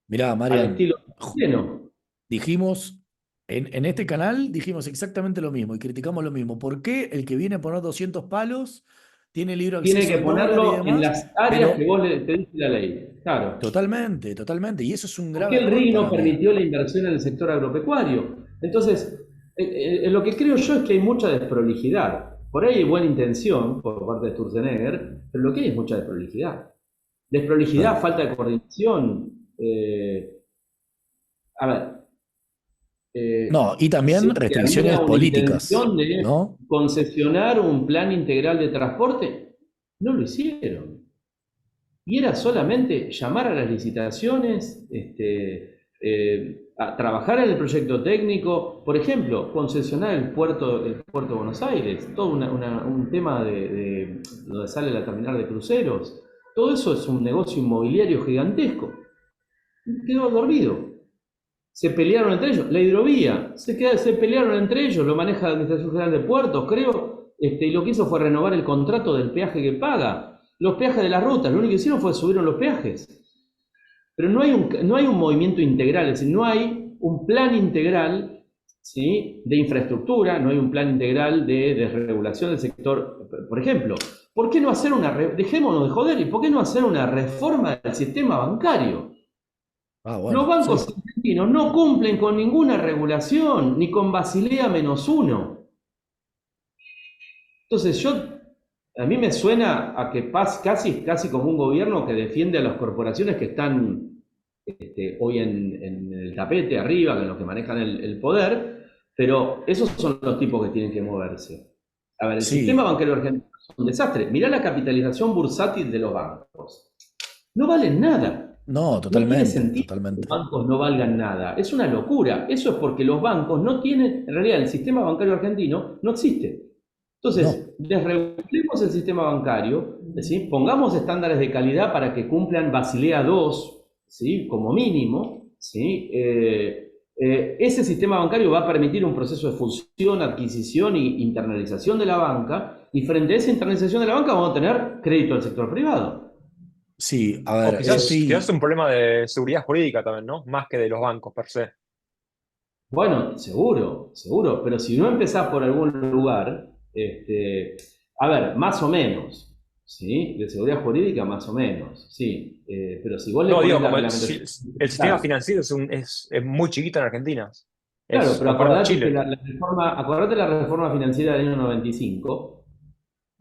mirá, Al Marian, estilo chileno. dijimos, en este canal dijimos exactamente lo mismo y criticamos lo mismo. ¿Por qué el que viene a poner 200 palos tiene libre Tiene acceso que al dólar y ponerlo en demás? las áreas que Pero te dice la ley. Claro. totalmente, totalmente. Y eso es un ¿Por grave qué el error RIGI no para mí. permitió la inversión en el sector agropecuario? Entonces, lo que creo yo es que hay mucha desprolijidad. Por ahí hay buena intención por parte de Sturzenegger, pero lo que hay es mucha desprolijidad. Desprolijidad, Claro. falta de coordinación. A ver, No, y sí también que había restricciones una políticas, intención de ¿no? concesionar un plan integral de transporte. No lo hicieron. Y era solamente llamar a las licitaciones, a trabajar en el proyecto técnico, por ejemplo, concesionar el puerto de Buenos Aires, todo un tema de donde sale la terminal de cruceros. Todo eso es un negocio inmobiliario gigantesco. Quedó dormido. Se pelearon entre ellos. La hidrovía, se pelearon entre ellos, lo maneja la Administración General de Puertos, creo, y lo que hizo fue renovar el contrato del peaje que paga. Los peajes de las rutas, lo único que hicieron fue subieron los peajes. Pero no hay un movimiento integral, es decir, no hay un plan integral, ¿sí?, de infraestructura, no hay un plan integral de desregulación del sector. Por ejemplo, ¿por qué no hacer dejémonos de joder, y por qué no hacer una reforma del sistema bancario? Ah, Los bueno, bancos sí. argentinos no cumplen con ninguna regulación, ni con Basilea -1. Entonces a mí me suena a que casi como un gobierno que defiende a las corporaciones que están hoy en el tapete arriba, que los que manejan el poder, pero esos son los tipos que tienen que moverse. A ver, el sistema Sí, bancario argentino es un desastre. Mirá la capitalización bursátil de los bancos. No valen nada. no, No tiene totalmente, sentido que los totalmente. bancos no valgan nada. Es una locura. Eso es porque los bancos no tienen, en realidad el sistema bancario argentino no existe. No, Entonces, desregulemos el sistema bancario, ¿sí? Pongamos estándares de calidad para que cumplan Basilea II, ¿sí?, como mínimo, ¿sí? Ese sistema bancario va a permitir un proceso de fusión, adquisición e internalización de la banca, y frente a esa internalización de la banca vamos a tener crédito del sector privado. sí, a O ver, quizás un problema de seguridad jurídica también, ¿no? Más que de los bancos per se. Bueno, seguro, seguro, pero si no empezás por algún lugar, a ver, más o menos, ¿sí? De seguridad jurídica, más o menos, sí, pero si vos le No, pones digo, la como reglamentación el sistema fiscal. financiero es muy chiquito en Argentina. Claro, Es pero comparado a acordate que Chile. acordate la reforma financiera del año 95,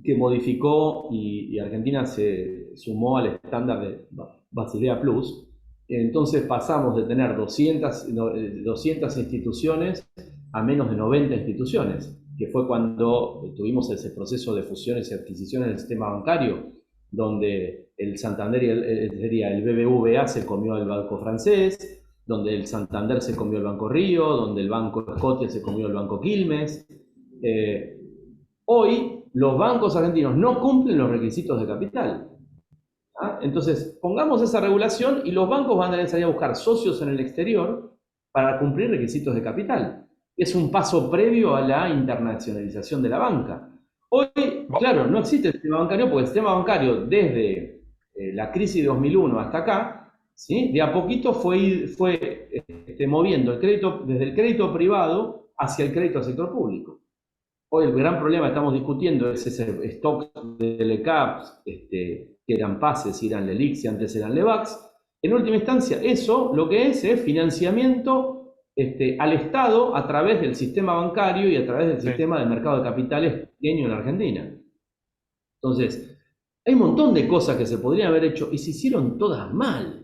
que modificó y Argentina se sumó al estándar de Basilea Plus. Entonces pasamos de tener 200 instituciones a menos de 90 instituciones, que fue cuando tuvimos ese proceso de fusiones y adquisiciones del sistema bancario, donde el Santander el BBVA se comió el banco francés, donde el Santander se comió el Banco Río, donde el Banco Scotia se comió el Banco Quilmes. Eh, Hoy los bancos argentinos no cumplen los requisitos de capital. ¿Ah? Entonces, pongamos esa regulación y los bancos van a tener a buscar socios en el exterior para cumplir requisitos de capital. Es un paso previo a la internacionalización de la banca. Hoy, Bo- claro, no existe el sistema bancario porque el sistema bancario desde la crisis de 2001 hasta acá, ¿sí?, de a poquito fue moviendo el crédito desde el crédito privado hacia el crédito al sector público. Hoy el gran problema que estamos discutiendo es ese stock de LECAPs, que eran PASES y eran LELIX y antes eran LEVAX. En última instancia, eso lo que es financiamiento al Estado a través del sistema bancario y a través del sí. sistema del mercado de capitales pequeño en Argentina. Entonces, hay un montón de cosas que se podrían haber hecho y se hicieron todas mal.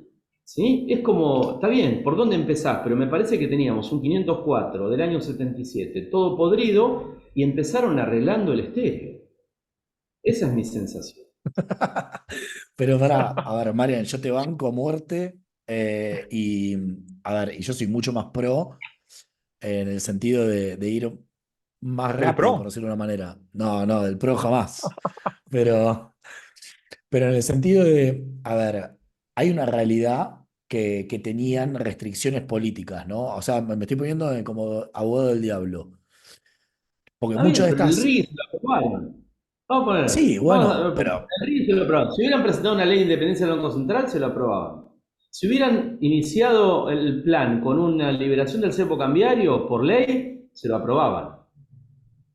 ¿Sí? Es como, está bien, ¿por dónde empezás? Pero me parece que teníamos un 504 del año 77, todo podrido, y empezaron arreglando el estéreo. Esa es mi sensación. Pero pará, a ver, Marian, yo te banco a muerte y, a ver, y yo soy mucho más pro en el sentido de ir más ¿Del rápido, por Pro? decirlo de una manera. No, no, del pro jamás. Pero, pero en el sentido de, a ver, hay una realidad que tenían restricciones políticas, ¿no? O sea, me estoy poniendo como abogado del diablo. Porque Está muchas bien, de pero el estas, RIGI se lo aprobaron. Vamos a poner, sí, bueno, pero el RIGI se lo aprobaron. Si hubieran presentado una ley de independencia del Banco Central, se lo aprobaban. Si hubieran iniciado el plan con una liberación del cepo cambiario por ley, se lo aprobaban.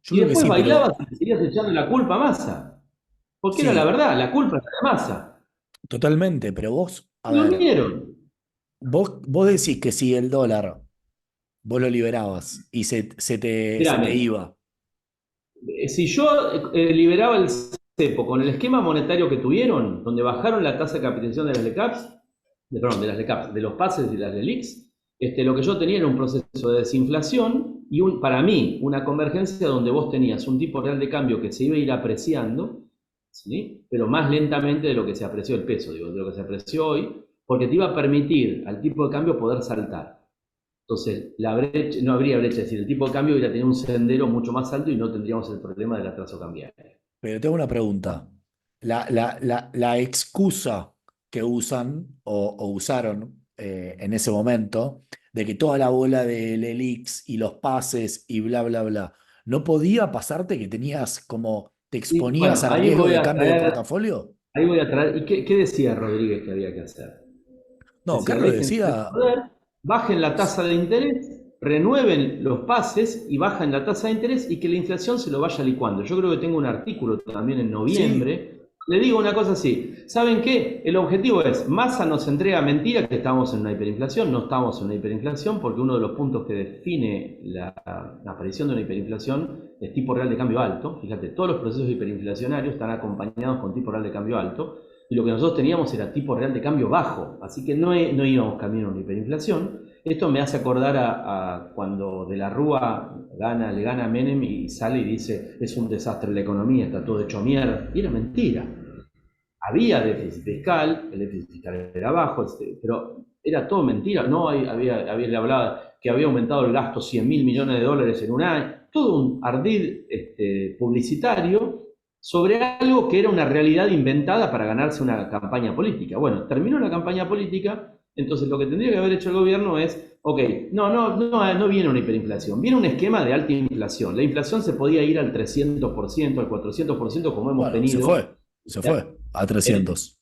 yo Y creo que después sí, bailabas pero y le seguías echando la culpa a Massa. Porque era la sí, verdad, la culpa era de Massa. totalmente, pero vos, a Y lo ver, vieron. vos decís que si el dólar vos lo liberabas y se te Mírame, iba. si yo liberaba el cepo con el esquema monetario que tuvieron, donde bajaron la tasa de capitalización de las LECAPs, perdón, de las LECAPs, de los pases y las LELICs, lo que yo tenía era un proceso de desinflación y para mí una convergencia donde vos tenías un tipo real de cambio que se iba a ir apreciando, ¿sí? Pero más lentamente de lo que se apreció el peso, digo, de lo que se apreció hoy, porque te iba a permitir al tipo de cambio poder saltar. Entonces, la brecha, no habría brecha, es decir, el tipo de cambio hubiera tenido un sendero mucho más alto y no tendríamos el problema del atraso cambiario. Pero tengo una ¿No? pregunta. La excusa que usan o usaron en ese momento de que toda la bola del Elix y los pases y bla, bla, bla, ¿no podía pasarte que tenías como te Y exponías bueno, a riesgo de cambio de portafolio? ahí voy a traer, ¿y qué decía Rodríguez que había que hacer? No, Decía, Carlos déjense de decía, joder, bajen la tasa de interés, renueven los pases y bajen la tasa de interés y que la inflación se lo vaya licuando. Yo creo que tengo un artículo también en sí, noviembre. Le digo una cosa así, ¿saben qué? El objetivo es, Massa nos entrega mentira que estamos en una hiperinflación, no estamos en una hiperinflación porque uno de los puntos que define la aparición de una hiperinflación es tipo real de cambio alto. Fíjate, todos los procesos hiperinflacionarios están acompañados con tipo real de cambio alto y lo que nosotros teníamos era tipo real de cambio bajo, así que no íbamos camino a una hiperinflación. Esto me hace acordar a cuando De la Rúa le gana a Menem y sale y dice es un desastre la economía, está todo hecho mierda. Y era mentira. Había déficit fiscal, el déficit fiscal era bajo, pero era todo mentira. No le hablaba que había aumentado el gasto 100.000 millones de dólares en un año, todo un ardid publicitario sobre algo que era una realidad inventada para ganarse una campaña política. Bueno, terminó la campaña política, entonces lo que tendría que haber hecho el gobierno es, ok, no viene una hiperinflación, viene un esquema de alta inflación. La inflación se podía ir al 300%, al 400% como hemos bueno, tenido se fue a 300.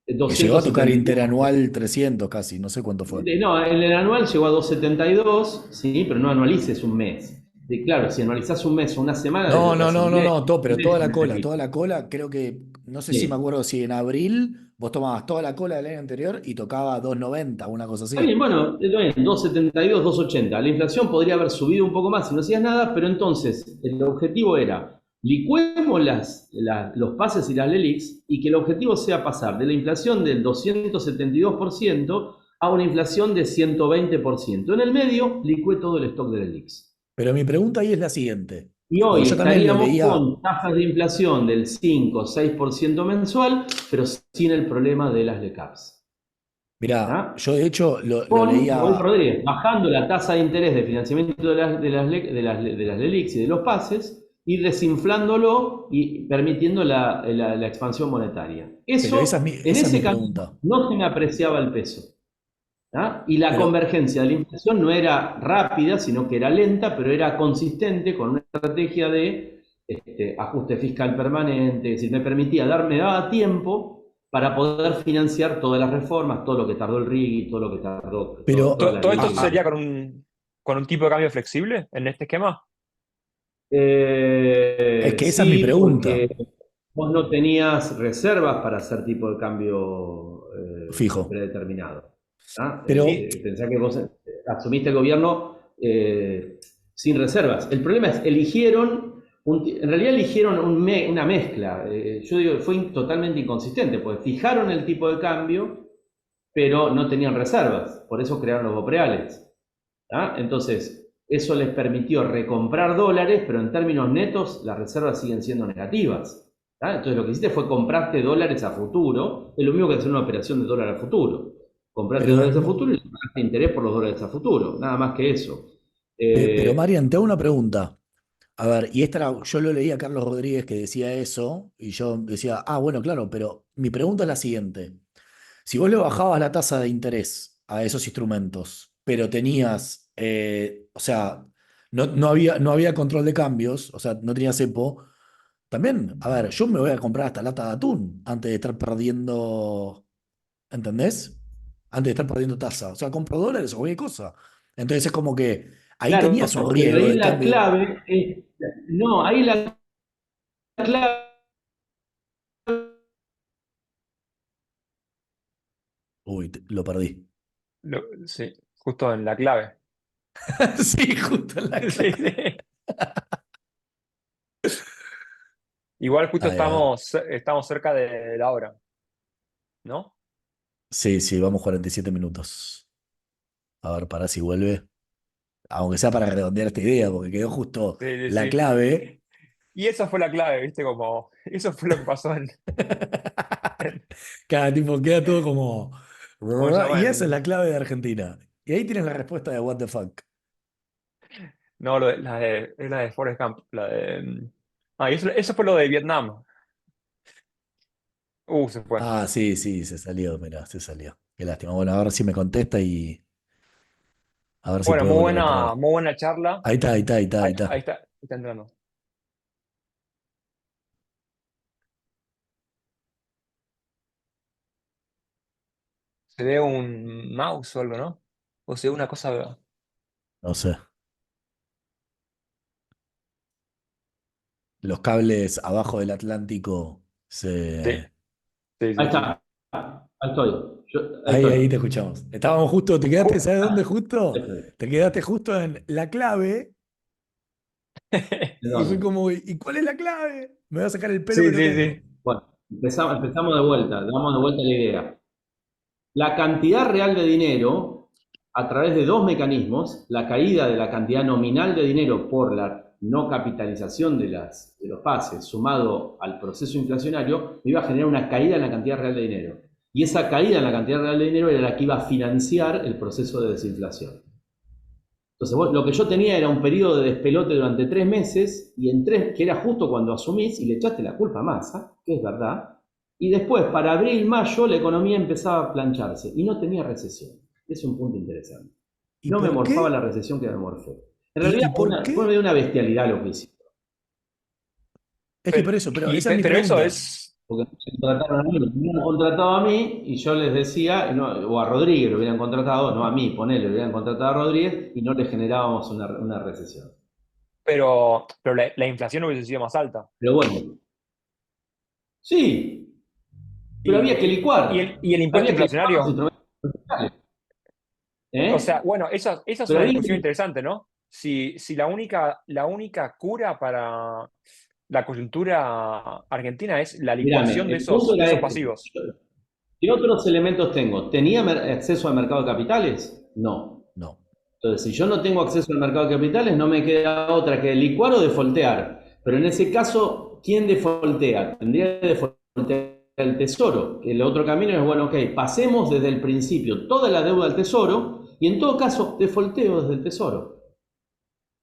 Y llegó a tocar 272. interanual 300 casi, no sé cuánto fue. No, el anual llegó a 272, sí, pero no anualices un mes. Claro, si anualizás un mes o una semana, de No, lo que no, hace no, un no, mes, no, pero toda la cola, creo que, no sé si me sí. acuerdo si en abril vos tomabas toda la cola del año anterior y tocaba 290 una cosa Está así. bien, bueno, está bien, 272, 280. La inflación podría haber subido un poco más si no hacías nada, pero entonces el objetivo era licuemos los pases y las LELIQs y que el objetivo sea pasar de la inflación del 272% a una inflación de 120%. En el medio, licué todo el stock de LELIQs. Pero mi pregunta ahí es la siguiente, Y hoy porque yo también lo estaríamos leía, con tasas de inflación del 5 o 6% mensual, pero sin el problema de las LECAPs. mirá, ¿Tá? yo de hecho lo Con Rodolfo leía, Rodríguez, bajando la tasa de interés de financiamiento de las LELIQs y de los pases, y desinflándolo y permitiendo la expansión monetaria. pero esa es Eso, en esa es mi ese camino, pregunta. no se me apreciaba el peso. ¿Tá? Y la Pero, convergencia de la inflación no era rápida, sino que era lenta, pero era consistente con una estrategia de ajuste fiscal permanente, es decir, me daba tiempo para poder financiar todas las reformas, todo lo que tardó el RIGI, todo lo que tardó pero, toda la ¿Todo ley. esto sería con un tipo de cambio flexible en este esquema? es que esa es mi Sí, pregunta, porque vos no tenías reservas para hacer tipo de cambio fijo. predeterminado. ¿Ah? Pero, Pensá que vos asumiste el gobierno sin reservas. El problema es, en realidad eligieron una mezcla. Yo digo, fue totalmente inconsistente, porque fijaron el tipo de cambio, pero no tenían reservas. Por eso crearon los bopreales. ¿Ah? Entonces, eso les permitió recomprar dólares, pero en términos netos las reservas siguen siendo negativas. ¿tá? Entonces lo que hiciste fue compraste dólares a futuro, es lo mismo que hacer una operación de dólar a futuro. Compraste Pero, dólares a futuro y le pagaste interés por los dólares a futuro, nada más que eso. pero Eh, Marian, te hago una pregunta. A ver, y yo lo leí a Carlos Rodríguez que decía eso, y yo decía, bueno, claro, pero mi pregunta es la siguiente. Si vos le bajabas la tasa de interés a esos instrumentos, pero tenías, o sea, no había control de cambios, o sea, no tenías EPO, también, a ver, yo me voy a comprar hasta lata de atún antes de estar perdiendo, ¿entendés? Antes de estar perdiendo tasa. O sea, compro dólares o cualquier cosa. Entonces es como que ahí claro, tenías un pero riesgo ahí de la cambio. clave es, no, ahí la clave, Uy, lo perdí. Sí, justo en la clave. Sí, justo en la Sí, clave. sí. Igual justo Ahí va. estamos cerca de la hora, ¿no? Sí, sí, vamos 47 minutos. A ver, para si vuelve. Aunque sea para redondear esta idea, porque quedó justo Sí, sí, la sí. clave. Y esa fue la clave, ¿viste? Como, eso fue lo que pasó Cada tipo queda todo como. ¿cómo se llama? Y esa es la clave de Argentina. Y ahí tienes la respuesta de What the fuck. No, es la de Forrest Gump, y eso fue lo de Vietnam. Se fue. Sí, sí, se salió, mirá, se salió. Qué lástima. Bueno, a ver si me contesta y a ver si Bueno, puedo volver a entrar. muy buena charla. Ahí está, ahí está, ahí está, ahí está. Ahí está entrando. Se ve un mouse o algo, ¿no? O sea, una cosa. No sé. Los cables abajo del Atlántico Sí, se. sí, ahí sí, sí. está, ahí estoy, ahí Ahí te estoy. escuchamos. Estábamos justo, te quedaste, ¿sabes dónde justo? Ahí estoy. Te quedaste justo en la clave ¿De y fue dónde? como, ¿y cuál es la clave? Me voy a sacar el pelo que Sí, no sí, tengo. sí. Bueno, empezamos de vuelta, damos de vuelta la idea. La cantidad real de dinero, a través de dos mecanismos, la caída de la cantidad nominal de dinero por la no capitalización de los pases, sumado al proceso inflacionario, iba a generar una caída en la cantidad real de dinero. Y esa caída en la cantidad real de dinero era la que iba a financiar el proceso de desinflación. Entonces, lo que yo tenía era un periodo de despelote durante 3 meses, que era justo cuando asumís y le echaste la culpa a Massa, que es verdad, y después, para abril, mayo, la economía empezaba a plancharse y no tenía recesión. Es un punto interesante. ¿Y No me por morfaba la qué? recesión que me morfé. En realidad ¿Y por fue qué? medio una bestialidad lo que hice. Es que por eso, pero esa es mi Pero eso pregunta. es. Porque me hubieran contratado a mí y yo les decía, o a Rodríguez lo hubieran contratado, no a mí, ponele, lo hubieran contratado a Rodríguez y no le generábamos una recesión. Pero la inflación hubiese sido más alta. Pero bueno, sí, pero había que licuar, Y el impuesto había que licuar los inflacionario. instrumentos fiscales, O sea, ¿eh? bueno, esa es Pero una ahí, discusión interesante, ¿no? Si la única cura para la coyuntura argentina es la mírame, licuación el punto de era esos este. pasivos. ¿Qué otros elementos tengo? ¿Tenía acceso al mercado de capitales? No. No. Entonces, si yo no tengo acceso al mercado de capitales, no me queda otra que licuar o defoltear. Pero en ese caso, ¿quién defoltea? Tendría que defoltear el tesoro. Que el otro camino es, bueno, ok, pasemos desde el principio toda la deuda al tesoro y en todo caso, defolteo desde el tesoro.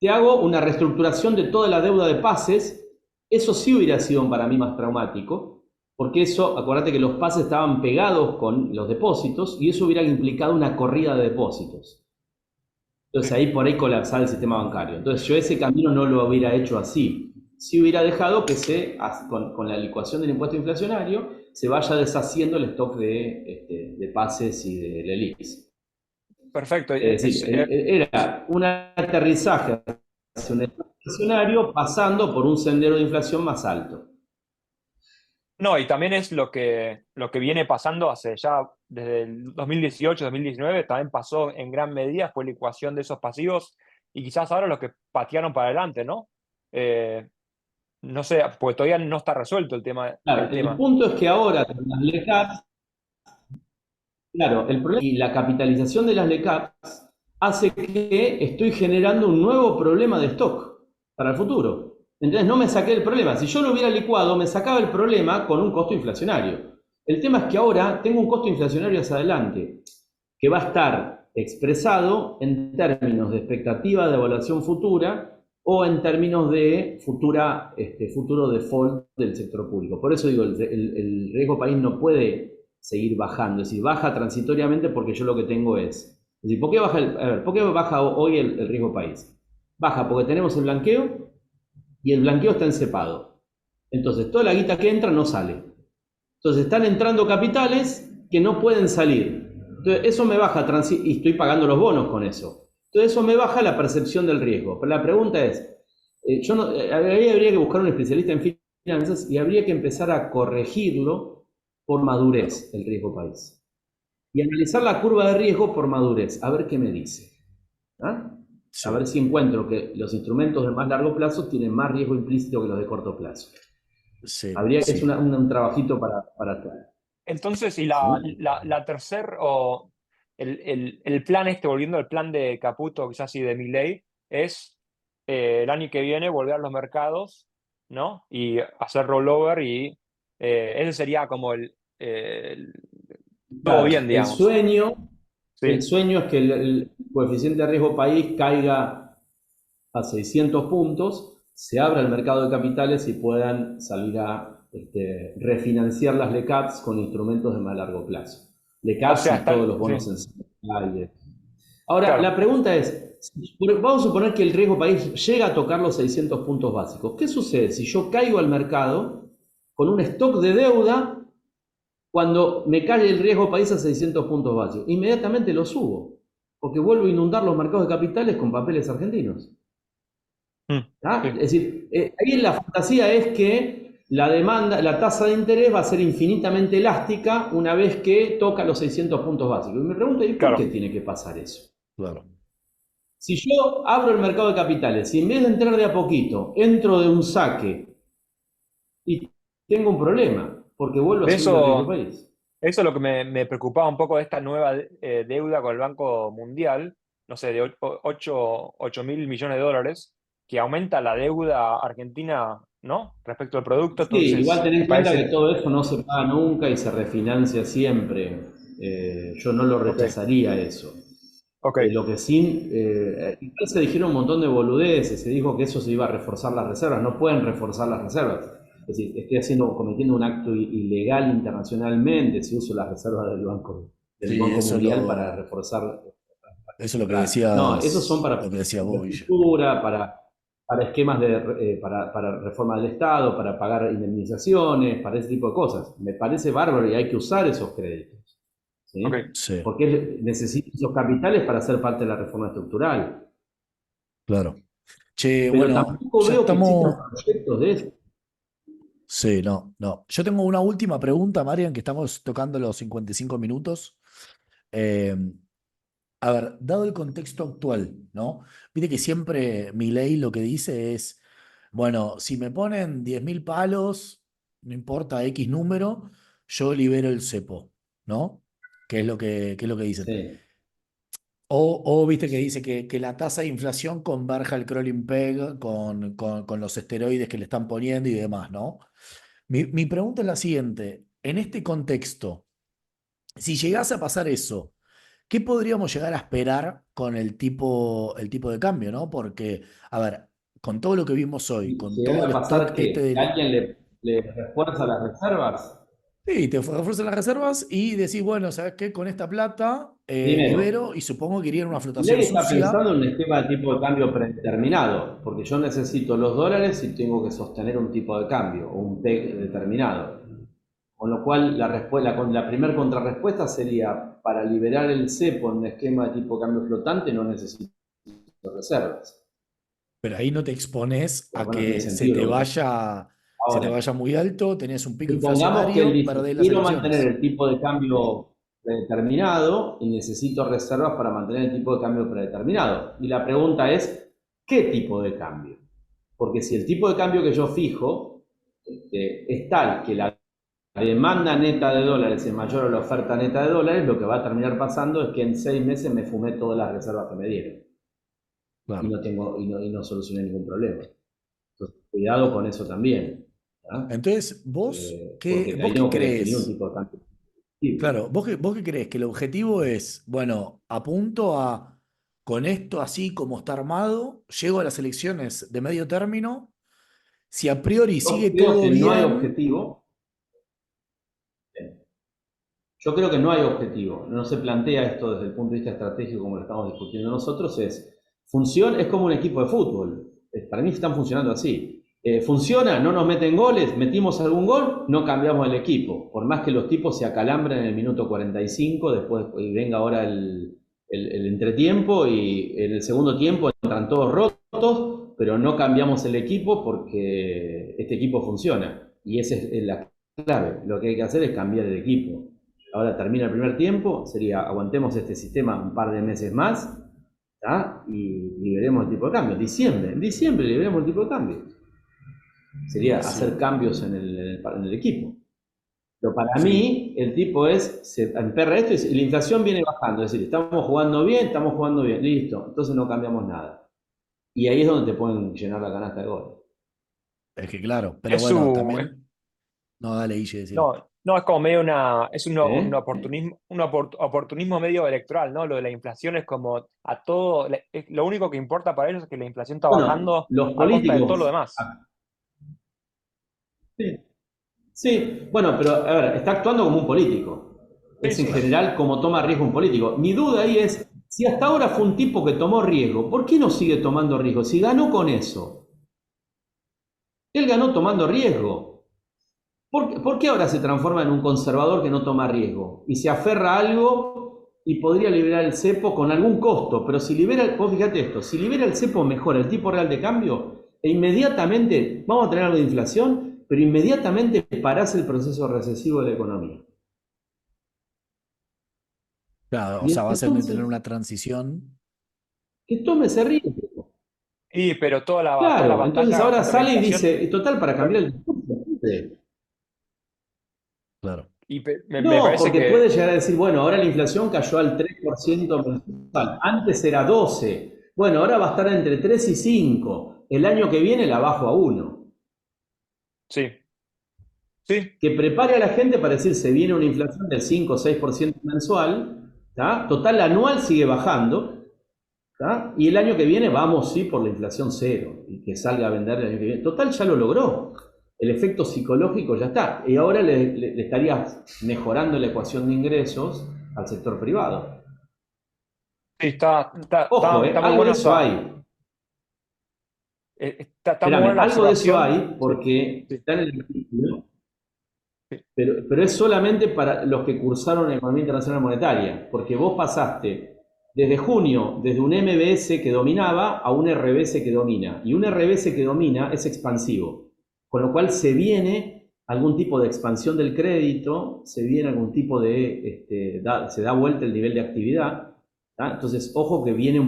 Te hago una reestructuración de toda la deuda de pases. Eso sí hubiera sido para mí más traumático, porque eso, acuérdate que los pases estaban pegados con los depósitos y eso hubiera implicado una corrida de depósitos. Entonces Sí, ahí por ahí colapsaba el sistema bancario. Entonces yo ese camino no lo hubiera hecho así. Sí hubiera dejado que con la licuación del impuesto inflacionario se vaya deshaciendo el stock de pases y de LELIQs. perfecto. Es decir, era un aterrizaje hacia un estado inflacionario pasando por un sendero de inflación más alto. No, y también es lo que viene pasando hace ya desde el 2018, 2019, también pasó en gran medida, fue la ecuación de esos pasivos y quizás ahora los que patearon para adelante, ¿no? Eh, no sé, porque todavía no está resuelto el Claro, el tema. punto es que ahora con las LECAPs, claro, el problema y la capitalización de las LECAPs hace que estoy generando un nuevo problema de stock para el futuro. Entonces no me saqué el problema. Si yo lo hubiera licuado, me sacaba el problema con un costo inflacionario. El tema es que ahora tengo un costo inflacionario hacia adelante, que va a estar expresado en términos de expectativa de evaluación futura o en términos de futuro default del sector público. Por eso digo, el riesgo país no puede seguir bajando, es decir, baja transitoriamente porque yo lo que tengo es decir, ¿por qué baja hoy el riesgo país? Baja porque tenemos el blanqueo y el blanqueo está encepado. Entonces, toda la guita que entra no sale. Entonces, están entrando capitales que no pueden salir. Entonces, eso me baja, y estoy pagando los bonos con eso. Entonces, eso me baja la percepción del riesgo. Pero la pregunta es, ahí habría que buscar un especialista en finanzas y habría que empezar a corregirlo por madurez, el riesgo país. Y analizar la curva de riesgo por madurez, a ver qué me dice. ¿Ah? Sí. A ver si encuentro que los instrumentos de más largo plazo tienen más riesgo implícito que los de corto plazo. Sí, Habría que sí. hacer un trabajito para traer. Entonces, y ¿Sí? la tercer, o el plan volviendo al plan de Caputo, quizás y de Milei, es el año que viene volver a los mercados, ¿no? Y hacer rollover y ese sería como todo Claro, bien, el digamos. sueño, el Sí. sueño es que el coeficiente de riesgo país caiga a 600 puntos, se abra el mercado de capitales y puedan salir a refinanciar las LECAPs con instrumentos de más largo plazo. O LECAPs sea, y todos los sí, bonos en CPI. Ahora, claro. la pregunta es, vamos a suponer que el riesgo país llega a tocar los 600 puntos básicos. ¿Qué sucede si yo caigo al mercado con un stock de deuda cuando me cae el riesgo país a 600 puntos básicos? Inmediatamente lo subo, porque vuelvo a inundar los mercados de capitales con papeles argentinos. ¿Ah? Sí. Es decir, ahí la fantasía es que la demanda, la tasa de interés va a ser infinitamente elástica una vez que toca los 600 puntos básicos. Y me pregunto, ¿y por qué Claro. tiene que pasar eso? Claro. Si yo abro el mercado de capitales y en vez de entrar de a poquito, entro de un saque y tengo un problema, porque vuelvo a De subir el riesgo eso, país. eso es lo que me preocupaba un poco de esta nueva deuda con el Banco Mundial, no sé, de 8.000 millones de dólares, que aumenta la deuda argentina, ¿no? Respecto al producto. Sí, igual Entonces, ten me en cuenta que parece, todo eso no se paga nunca y se refinancia siempre. Yo no lo ok, rechazaría eso. ok, Lo que sí, igual se dijeron un montón de boludeces, se dijo que eso se iba a reforzar las reservas, no pueden reforzar las reservas. Es decir, cometiendo un acto ilegal internacionalmente si uso las reservas del Sí, Banco Mundial para reforzar. eso es lo que No, esos son decías, para lo que decía vos, Guille. infraestructura, para esquemas para reforma del Estado, para pagar indemnizaciones, para ese tipo de cosas. Me parece bárbaro y hay que usar esos créditos, ¿sí? ok. Sí, Porque necesito esos capitales para ser parte de la reforma estructural. claro. Che, Pero bueno, tampoco ya veo que existan estamos. proyectos de eso. Sí, no, no. Yo tengo una última pregunta, Marian, que estamos tocando los 55 minutos. Eh, a ver, dado el contexto actual, ¿no? Viste que siempre mi ley lo que dice es, bueno, si me ponen 10.000 palos, no importa X número, yo libero el cepo, ¿no? ¿Qué es lo que dicen? Sí. O viste que dice que la tasa de inflación converja el crawling peg con los esteroides que le están poniendo y demás, ¿no? Mi pregunta es la siguiente. En este contexto, si llegase a pasar eso, ¿qué podríamos llegar a esperar con el tipo de cambio, ¿no? Porque, a ver, con todo lo que vimos hoy, Si con todo llega el a stock pasar este que de... alguien le refuerza las reservas, Sí, te refuerzan las reservas y decís, bueno, ¿sabes qué? Con esta plata primero, libero y supongo que iría en una flotación ley está sucia. pensando en un esquema de tipo de cambio predeterminado, porque yo necesito los dólares y tengo que sostener un tipo de cambio o un PEG determinado. Con lo cual, la primera contrarrespuesta sería, para liberar el cepo en un esquema de tipo de cambio flotante, no necesito reservas. Pero ahí no te expones Con lo a cual no tiene que sentido lo que estoy. se te Ahora, vaya muy alto, tenés un pico supongamos que él inflacionario, dice, perdés las quiero mantener elecciones. el tipo de cambio predeterminado y necesito reservas para mantener el tipo de cambio predeterminado. Y la pregunta es, ¿qué tipo de cambio? Porque si el tipo de cambio que yo fijo es tal que la demanda neta de dólares es mayor a la oferta neta de dólares, lo que va a terminar pasando es que en 6 meses me fumé todas las reservas que me dieron y Claro. no solucioné ningún problema. Entonces, cuidado con eso también. ¿Ah? Entonces, ¿vos Porque ahí vos qué tengo que definir un crees? tipo de cambio. Sí. Claro, ¿vos qué crees? ¿Que el objetivo es, bueno, apunto a, con esto así como está armado, llego a las elecciones de medio término, si a priori sigue Yo creo todo que no hay bien, objetivo. Yo creo que no hay objetivo, no se plantea esto desde el punto de vista estratégico como lo estamos discutiendo nosotros, es como un equipo de fútbol, para mí están funcionando así. Funciona, no nos meten goles, metimos algún gol, no cambiamos el equipo, por más que los tipos se acalambren en el minuto 45, después y venga ahora el entretiempo y en el segundo tiempo entran todos rotos, pero no cambiamos el equipo porque este equipo funciona y esa es la clave, lo que hay que hacer es cambiar el equipo. Ahora termina el primer tiempo, sería aguantemos este sistema un par de meses más, ¿tá? Y veremos el tipo de cambio. En diciembre veremos el tipo de cambio. Sería sí, hacer cambios en el equipo. Pero para sí. mí, el tipo se emperra esto y la inflación viene bajando. Es decir, estamos jugando bien, listo. Entonces no cambiamos nada. Y ahí es donde te pueden llenar la canasta de gol. Es que claro, pero Es bueno, su, también, no, dale, Guille, decilo. no, es como medio un ¿Eh? oportunismo, oportunismo medio electoral, ¿no? Lo de la inflación es como a todo, lo único que importa para ellos es que la inflación está Bueno, bajando los a costa de todo lo políticos. demás. Sí, sí, bueno, pero a ver, está actuando como un político. Sí, Es en sí. general como toma riesgo un político. Mi duda ahí es, si hasta ahora fue un tipo que tomó riesgo, ¿por qué no sigue tomando riesgo? Si ganó con eso, él ganó tomando riesgo. ¿Por qué ahora se transforma en un conservador que no toma riesgo? Y se aferra a algo y podría liberar el cepo con algún costo, pero si libera, vos fíjate esto, si libera el cepo mejora el tipo real de cambio e inmediatamente vamos a tener algo de inflación, pero inmediatamente parás el proceso recesivo de la economía. Claro, o Y sea, vas a tener entonces, una transición. que tome ese riesgo. Y pero toda la Claro, entonces batalla ahora contra la sale y inflación, dice, y total, para cambiar el discurso. Claro. y me No, parece porque que, puede llegar a decir, bueno, ahora la inflación cayó al 3% mensual, antes era 12, bueno, ahora va a estar entre 3 y 5, el año que viene la bajo a 1. sí, sí, Que prepare a la gente para decir, se viene una inflación del 5 o 6% mensual, ¿tá? Total, la anual sigue bajando, ¿tá? Y el año que viene vamos, sí, por la inflación cero, y que salga a vender el año que viene. Total, ya lo logró. El efecto psicológico ya está. Y ahora le estarías mejorando la ecuación de ingresos al sector privado. sí, Ojo, está muy algo de bueno eso esa, hay. está muy buena Espérame, la algo de eso observación. hay Sí, porque sí, está en el artículo, sí, pero es solamente para los que cursaron Economía Internacional Monetaria, porque vos pasaste desde junio, desde un MBS que dominaba a un RBS que domina, y un RBS que domina es expansivo, con lo cual se viene algún tipo de expansión del crédito, se viene algún tipo se da vuelta el nivel de actividad, ¿tá? Entonces, ojo que viene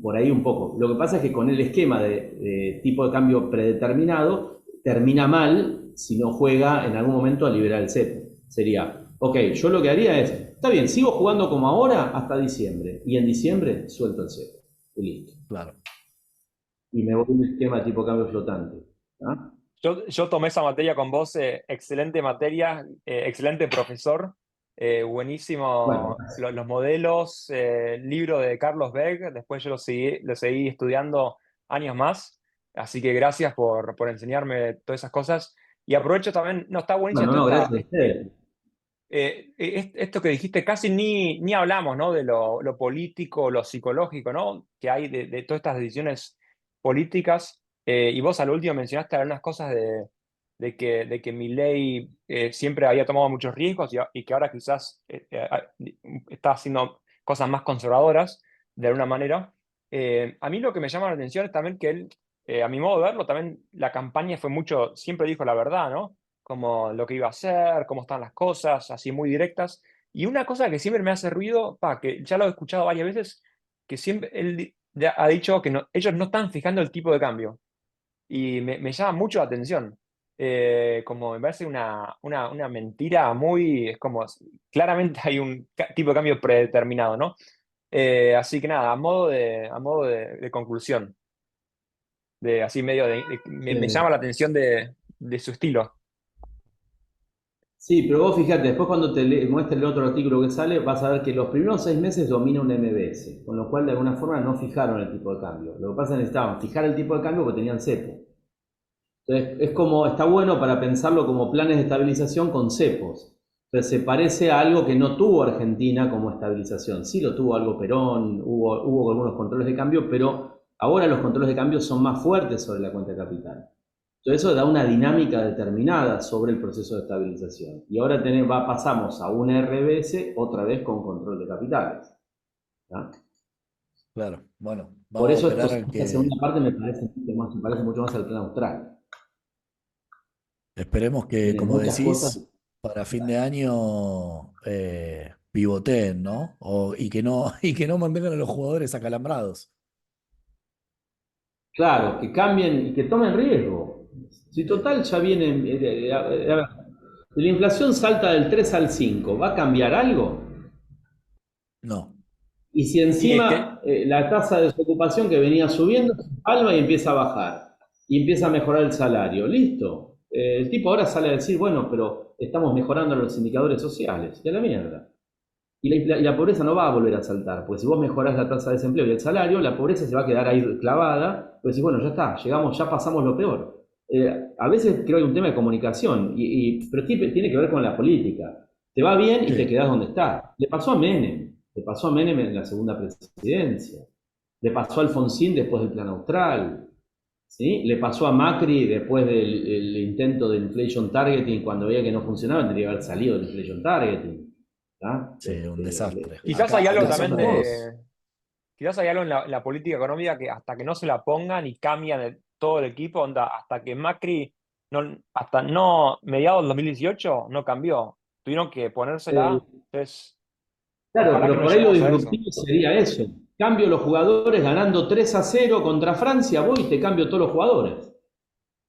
por ahí un poco. Lo que pasa es que con el esquema de tipo de cambio predeterminado, termina mal si no juega en algún momento a liberar el cepo. Sería, ok, yo lo que haría es, está bien, sigo jugando como ahora hasta diciembre, y en diciembre suelto el cepo, y listo. Claro. Y me voy a un esquema tipo cambio flotante. ¿Ah? yo tomé esa materia con vos, excelente materia, excelente profesor, Bueno, buenísimo los modelos, libro de Carlos Beck, después yo lo seguí estudiando años más, así que gracias por enseñarme todas esas cosas. Y aprovecho también, no, está buenísimo bueno, no, gracias a ustedes. esto que dijiste, casi ni hablamos, ¿no? De lo político, lo psicológico, ¿no? Que hay de todas estas decisiones políticas. Y vos al último mencionaste algunas cosas de que Milei siempre había tomado muchos riesgos y que ahora quizás está haciendo cosas más conservadoras, de alguna manera. A mí lo que me llama la atención es también que él, a mi modo de verlo, también la campaña fue mucho, siempre dijo la verdad, ¿no? Como lo que iba a hacer, cómo están las cosas, así muy directas. Y una cosa que siempre me hace ruido, que ya lo he escuchado varias veces, que siempre él ha dicho que ellos no están fijando el tipo de cambio. Y me llama mucho la atención. Como me parece una mentira muy, es como, claramente hay un tipo de cambio predeterminado, ¿no? Así que nada, a modo de conclusión. de así medio me llama la atención de su estilo. Sí, pero vos fíjate, después cuando muestre el otro artículo que sale, vas a ver que los primeros 6 meses domina un MBS, con lo cual de alguna forma no fijaron el tipo de cambio. Lo que pasa es que necesitaban fijar el tipo de cambio porque tenían cepo. Entonces, es como, está bueno para pensarlo como planes de estabilización con cepos. Entonces, se parece a algo que no tuvo Argentina como estabilización. Sí lo tuvo algo Perón, hubo algunos controles de cambio, pero ahora los controles de cambio son más fuertes sobre la cuenta de capital. Entonces, eso da una dinámica determinada sobre el proceso de estabilización. Y ahora pasamos a una RBS otra vez con control de capitales. ¿Tá? Claro, bueno, Por vamos a eso esperar a esta que, segunda parte me parece mucho más al plan austral. esperemos que, Tiene como muchas cosas. decís, para fin de año pivoteen, ¿no? Y que no mantengan a los jugadores acalambrados. Claro, que cambien y que tomen riesgo. Si Sí. total ya viene, a ver, la inflación salta del 3 al 5, ¿va a cambiar algo? No, Y si Y es que, encima la tasa de desocupación que venía subiendo se palma y empieza a bajar, y empieza a mejorar el salario, listo. El tipo ahora sale a decir, bueno, pero estamos mejorando los indicadores sociales, y a la mierda. Y la pobreza no va a volver a saltar, porque si vos mejorás la tasa de desempleo y el salario, la pobreza se va a quedar ahí clavada, pues decís, bueno, ya está, llegamos, ya pasamos lo peor. A veces creo que hay un tema de comunicación, pero tiene que ver con la política. Te va bien y te sí, quedás donde estás. Le pasó a Menem en la segunda presidencia, le pasó a Alfonsín después del plan austral, ¿sí? Le pasó a Macri después del intento de inflation targeting, cuando veía que no funcionaba, tendría que haber salido del inflation targeting. ¿Tá? sí, un desastre. quizás hay algo Acá también somos, quizás hay algo en la política económica que hasta que no se la pongan y cambian todo el equipo, onda, hasta que Macri, hasta no, mediados del 2018, no cambió. Tuvieron que Eh, ponérsela. Entonces, Claro, ojalá que pero no por ahí lo lleguemos a eso. disruptivo sería eso. Cambio los jugadores ganando 3-0 contra Francia, voy y te cambio todos los jugadores.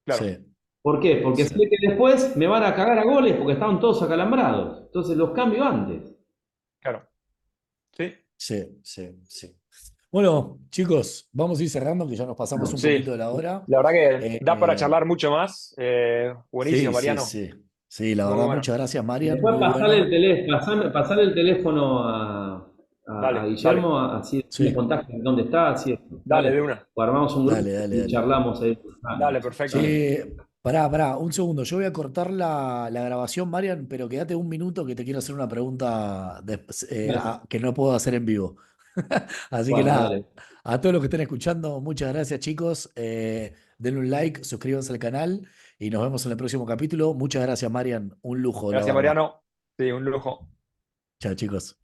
Claro, sí, ¿Por qué? Porque sí, sé que después me van a cagar a goles porque estaban todos acalambrados. Entonces los cambio antes. claro. Sí, sí, sí, sí. Bueno, chicos, vamos a ir cerrando, que ya nos pasamos un sí. poquito de la hora. La verdad que da para Eh, charlar mucho más. Buenísimo, sí, sí, Mariano. sí. Sí, la Muy verdad, bueno. muchas gracias, Marian, Después muy bueno. pasarle el teléfono a Dale, dale, Guillermo, así me Sí, contacta dónde está, así dale ¿vale? de una. O armamos un grupo dale, dale, y dale. charlamos ahí. Dale, perfecto. Dale. Che, pará, un segundo. Yo voy a cortar la grabación, Marian, pero quédate un minuto que te quiero hacer una pregunta Dale. que no puedo hacer en vivo. Así que Bueno, nada, dale. a todos los que estén escuchando, muchas gracias, chicos. Denle un like, suscríbanse al canal y nos vemos en el próximo capítulo. Muchas gracias, Marian. Un lujo, la Gracias, verdad. Mariano. Sí, un lujo. Chao, chicos.